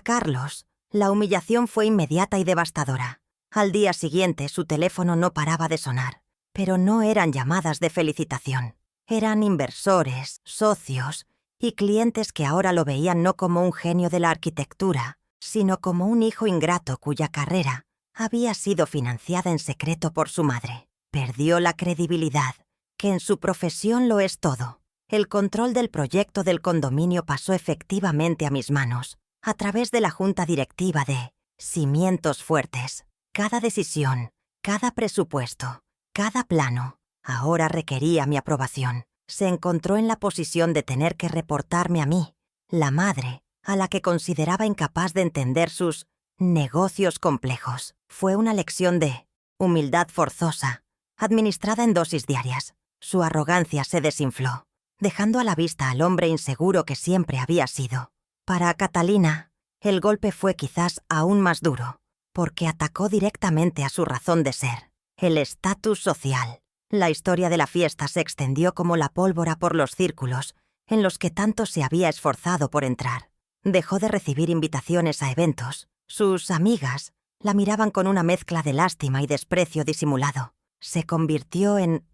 Carlos, la humillación fue inmediata y devastadora. Al día siguiente su teléfono no paraba de sonar, pero no eran llamadas de felicitación. Eran inversores, socios y clientes que ahora lo veían no como un genio de la arquitectura, sino como un hijo ingrato cuya carrera había sido financiada en secreto por su madre. Perdió la credibilidad, que en su profesión lo es todo. El control del proyecto del condominio pasó efectivamente a mis manos, a través de la junta directiva de Cimientos Fuertes. Cada decisión, cada presupuesto, cada plano, ahora requería mi aprobación. Se encontró en la posición de tener que reportarme a mí, la madre, a la que consideraba incapaz de entender sus negocios complejos. Fue una lección de humildad forzosa, administrada en dosis diarias. Su arrogancia se desinfló, dejando a la vista al hombre inseguro que siempre había sido. Para Catalina, el golpe fue quizás aún más duro, porque atacó directamente a su razón de ser, el estatus social. La historia de la fiesta se extendió como la pólvora por los círculos en los que tanto se había esforzado por entrar. Dejó de recibir invitaciones a eventos. Sus amigas la miraban con una mezcla de lástima y desprecio disimulado. Se convirtió en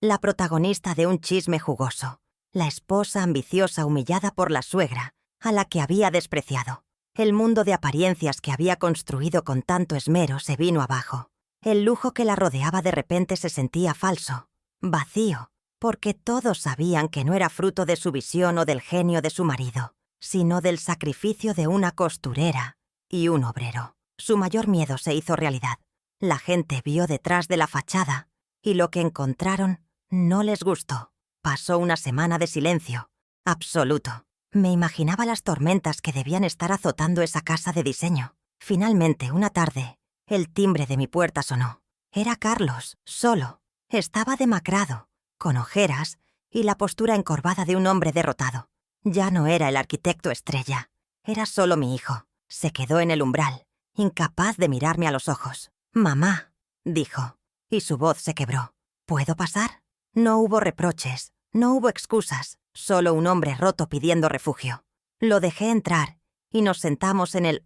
la protagonista de un chisme jugoso, La esposa ambiciosa humillada por la suegra, a la que había despreciado. El mundo de apariencias que había construido con tanto esmero se vino abajo. El lujo que la rodeaba de repente se sentía falso, vacío, porque todos sabían que no era fruto de su visión o del genio de su marido, sino del sacrificio de una costurera y un obrero. Su mayor miedo se hizo realidad. La gente vio detrás de la fachada y lo que encontraron no les gustó. Pasó una semana de silencio absoluto. Me imaginaba las tormentas que debían estar azotando esa casa de diseño. Finalmente, una tarde, el timbre de mi puerta sonó. Era Carlos, solo. Estaba demacrado, con ojeras y la postura encorvada de un hombre derrotado. Ya no era el arquitecto estrella. Era solo mi hijo. Se quedó en el umbral, incapaz de mirarme a los ojos. «Mamá», dijo, y su voz se quebró. «¿Puedo pasar?» No hubo reproches, no hubo excusas, solo un hombre roto pidiendo refugio. Lo dejé entrar y nos sentamos en el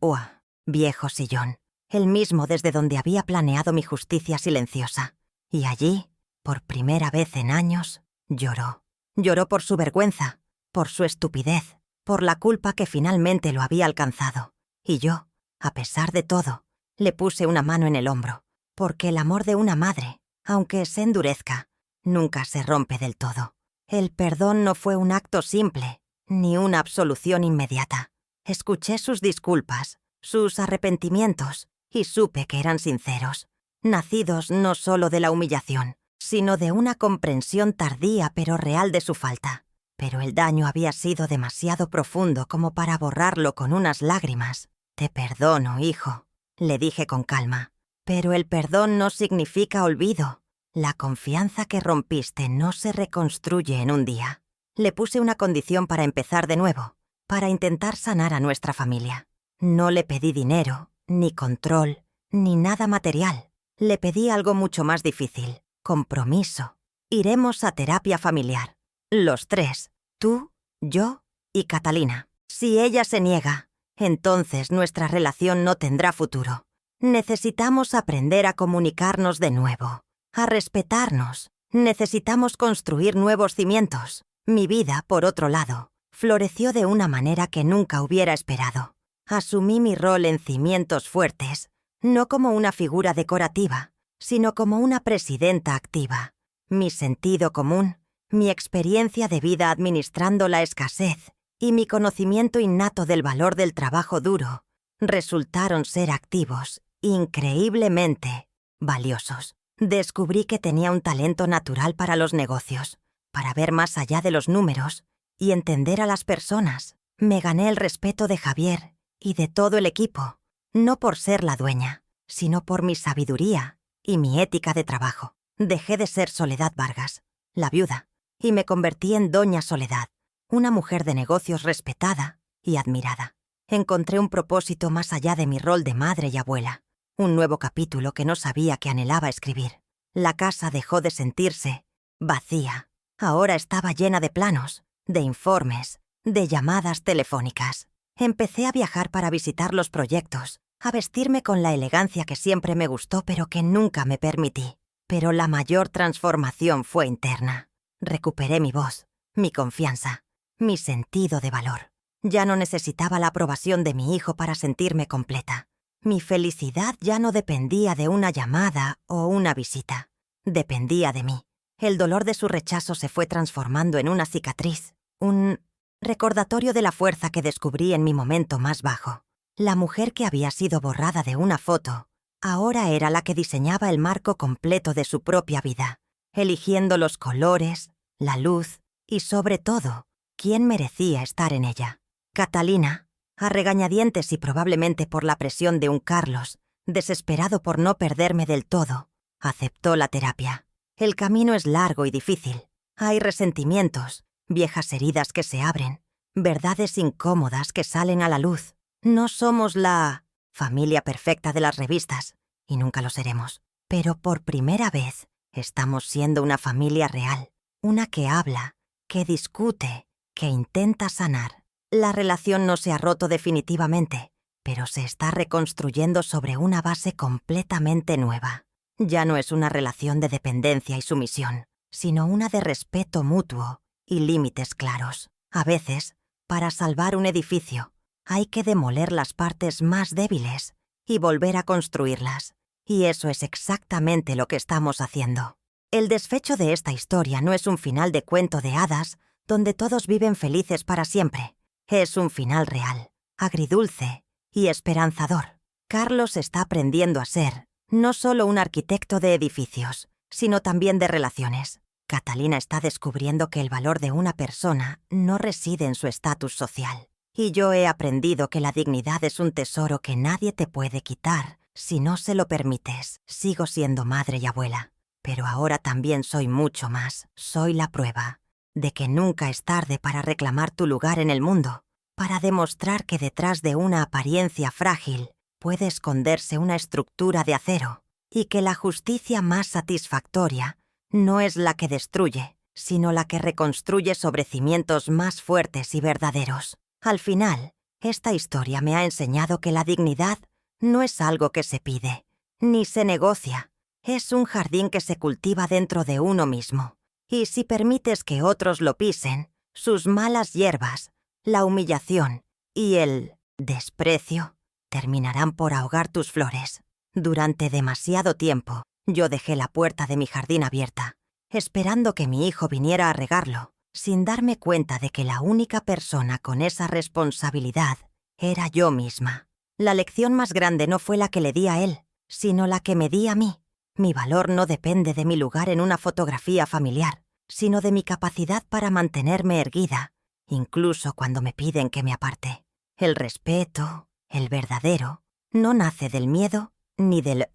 viejo sillón, el mismo desde donde había planeado mi justicia silenciosa. Y allí, por primera vez en años, lloró. Lloró por su vergüenza, por su estupidez, por la culpa que finalmente lo había alcanzado. Y yo, a pesar de todo, le puse una mano en el hombro, porque el amor de una madre, aunque se endurezca, nunca se rompe del todo. El perdón no fue un acto simple, ni una absolución inmediata. Escuché sus disculpas, sus arrepentimientos, y supe que eran sinceros, nacidos no solo de la humillación, sino de una comprensión tardía pero real de su falta. Pero el daño había sido demasiado profundo como para borrarlo con unas lágrimas. «Te perdono, hijo», le dije con calma, «pero el perdón no significa olvido. La confianza que rompiste no se reconstruye en un día». Le puse una condición para empezar de nuevo, para intentar sanar a nuestra familia. No le pedí dinero, ni control, ni nada material. Le pedí algo mucho más difícil: compromiso. Iremos a terapia familiar. Los tres, tú, yo y Catalina. Si ella se niega, entonces nuestra relación no tendrá futuro. Necesitamos aprender a comunicarnos de nuevo, a respetarnos. Necesitamos construir nuevos cimientos. Mi vida, por otro lado, floreció de una manera que nunca hubiera esperado. Asumí mi rol en cimientos fuertes, no como una figura decorativa, sino como una presidenta activa. Mi sentido común, mi experiencia de vida administrando la escasez y mi conocimiento innato del valor del trabajo duro resultaron ser activos, increíblemente valiosos. Descubrí que tenía un talento natural para los negocios, para ver más allá de los números y entender a las personas. Me gané el respeto de Javier y de todo el equipo, no por ser la dueña, sino por mi sabiduría y mi ética de trabajo. Dejé de ser Soledad Vargas, la viuda, y me convertí en Doña Soledad, una mujer de negocios respetada y admirada. Encontré un propósito más allá de mi rol de madre y abuela, un nuevo capítulo que no sabía que anhelaba escribir. La casa dejó de sentirse vacía. Ahora estaba llena de planos, de informes, de llamadas telefónicas. Empecé a viajar para visitar los proyectos, a vestirme con la elegancia que siempre me gustó pero que nunca me permití. Pero la mayor transformación fue interna. Recuperé mi voz, mi confianza, mi sentido de valor. Ya no necesitaba la aprobación de mi hijo para sentirme completa. Mi felicidad ya no dependía de una llamada o una visita. Dependía de mí. El dolor de su rechazo se fue transformando en una cicatriz, un recordatorio de la fuerza que descubrí en mi momento más bajo. La mujer que había sido borrada de una foto, ahora era la que diseñaba el marco completo de su propia vida, eligiendo los colores, la luz y, sobre todo, quién merecía estar en ella. Catalina, a regañadientes y probablemente por la presión de un Carlos, desesperado por no perderme del todo, aceptó la terapia. El camino es largo y difícil. Hay resentimientos, viejas heridas que se abren, verdades incómodas que salen a la luz. No somos la familia perfecta de las revistas, y nunca lo seremos. Pero por primera vez estamos siendo una familia real, una que habla, que discute, que intenta sanar. La relación no se ha roto definitivamente, pero se está reconstruyendo sobre una base completamente nueva. Ya no es una relación de dependencia y sumisión, sino una de respeto mutuo y límites claros. A veces, para salvar un edificio, hay que demoler las partes más débiles y volver a construirlas. Y eso es exactamente lo que estamos haciendo. El desfecho de esta historia no es un final de cuento de hadas donde todos viven felices para siempre. Es un final real, agridulce y esperanzador. Carlos está aprendiendo a ser no solo un arquitecto de edificios, sino también de relaciones. Catalina está descubriendo que el valor de una persona no reside en su estatus social. Y yo he aprendido que la dignidad es un tesoro que nadie te puede quitar si no se lo permites. Sigo siendo madre y abuela, pero ahora también soy mucho más. Soy la prueba de que nunca es tarde para reclamar tu lugar en el mundo, para demostrar que detrás de una apariencia frágil puede esconderse una estructura de acero, y que la justicia más satisfactoria no es la que destruye, sino la que reconstruye sobre cimientos más fuertes y verdaderos. Al final, esta historia me ha enseñado que la dignidad no es algo que se pide, ni se negocia. Es un jardín que se cultiva dentro de uno mismo. Y si permites que otros lo pisen, sus malas hierbas, la humillación y el desprecio terminarán por ahogar tus flores. Durante demasiado tiempo, yo dejé la puerta de mi jardín abierta, esperando que mi hijo viniera a regarlo, sin darme cuenta de que la única persona con esa responsabilidad era yo misma. La lección más grande no fue la que le di a él, sino la que me di a mí. Mi valor no depende de mi lugar en una fotografía familiar, sino de mi capacidad para mantenerme erguida, incluso cuando me piden que me aparte. El respeto, el verdadero, no nace del miedo ni del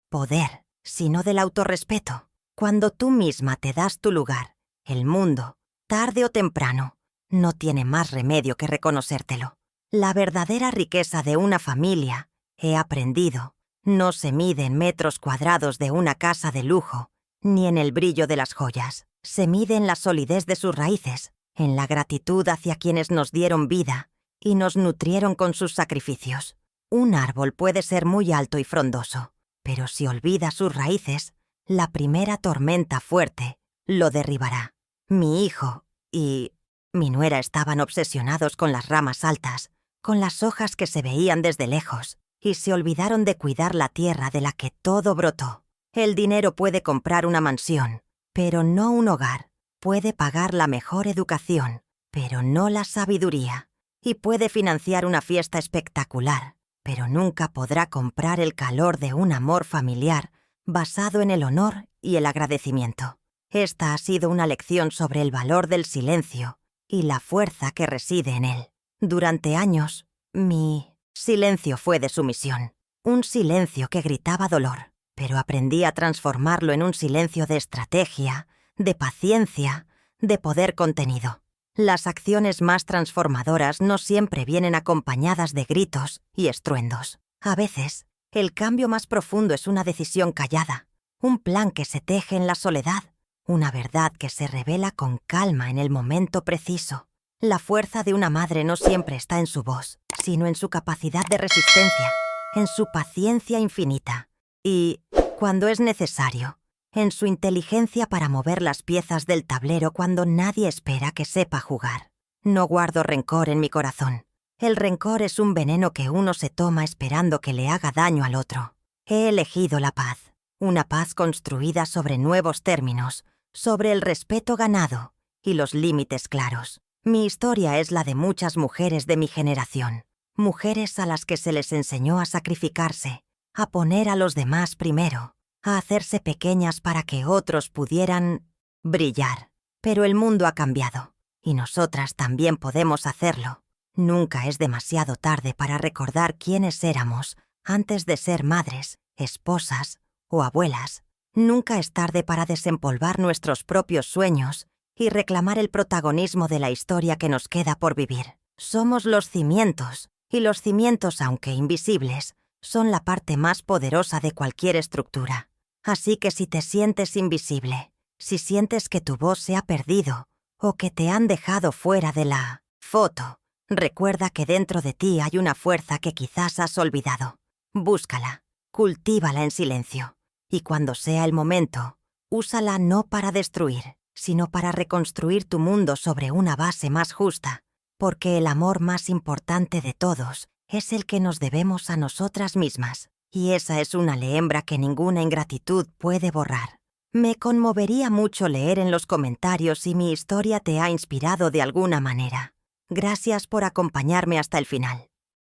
poder, sino del autorrespeto. Cuando tú misma te das tu lugar, el mundo, tarde o temprano, no tiene más remedio que reconocértelo. La verdadera riqueza de una familia, he aprendido, no se mide en metros cuadrados de una casa de lujo, ni en el brillo de las joyas. Se mide en la solidez de sus raíces, en la gratitud hacia quienes nos dieron vida y nos nutrieron con sus sacrificios. Un árbol puede ser muy alto y frondoso, pero si olvida sus raíces, la primera tormenta fuerte lo derribará. Mi hijo y mi nuera estaban obsesionados con las ramas altas, con las hojas que se veían desde lejos, y se olvidaron de cuidar la tierra de la que todo brotó. El dinero puede comprar una mansión, pero no un hogar. Puede pagar la mejor educación, pero no la sabiduría. Y puede financiar una fiesta espectacular, pero nunca podrá comprar el calor de un amor familiar basado en el honor y el agradecimiento. Esta ha sido una lección sobre el valor del silencio y la fuerza que reside en él. Durante años, mi silencio fue de sumisión, un silencio que gritaba dolor, pero aprendí a transformarlo en un silencio de estrategia, de paciencia, de poder contenido. Las acciones más transformadoras no siempre vienen acompañadas de gritos y estruendos. A veces, el cambio más profundo es una decisión callada, un plan que se teje en la soledad, una verdad que se revela con calma en el momento preciso. La fuerza de una madre no siempre está en su voz, sino en su capacidad de resistencia, en su paciencia infinita y, cuando es necesario, en su inteligencia para mover las piezas del tablero cuando nadie espera que sepa jugar. No guardo rencor en mi corazón. El rencor es un veneno que uno se toma esperando que le haga daño al otro. He elegido la paz, una paz construida sobre nuevos términos, sobre el respeto ganado y los límites claros. Mi historia es la de muchas mujeres de mi generación, mujeres a las que se les enseñó a sacrificarse, a poner a los demás primero, a hacerse pequeñas para que otros pudieran brillar. Pero el mundo ha cambiado, y nosotras también podemos hacerlo. Nunca es demasiado tarde para recordar quiénes éramos antes de ser madres, esposas o abuelas. Nunca es tarde para desempolvar nuestros propios sueños y reclamar el protagonismo de la historia que nos queda por vivir. Somos los cimientos, y los cimientos, aunque invisibles, son la parte más poderosa de cualquier estructura. Así que si te sientes invisible, si sientes que tu voz se ha perdido o que te han dejado fuera de la foto, recuerda que dentro de ti hay una fuerza que quizás has olvidado. Búscala, cultívala en silencio, y cuando sea el momento, úsala no para destruir, sino para reconstruir tu mundo sobre una base más justa, porque el amor más importante de todos es el que nos debemos a nosotras mismas, y esa es una lehembra que ninguna ingratitud puede borrar. Me conmovería mucho leer en los comentarios si mi historia te ha inspirado de alguna manera. Gracias por acompañarme hasta el final.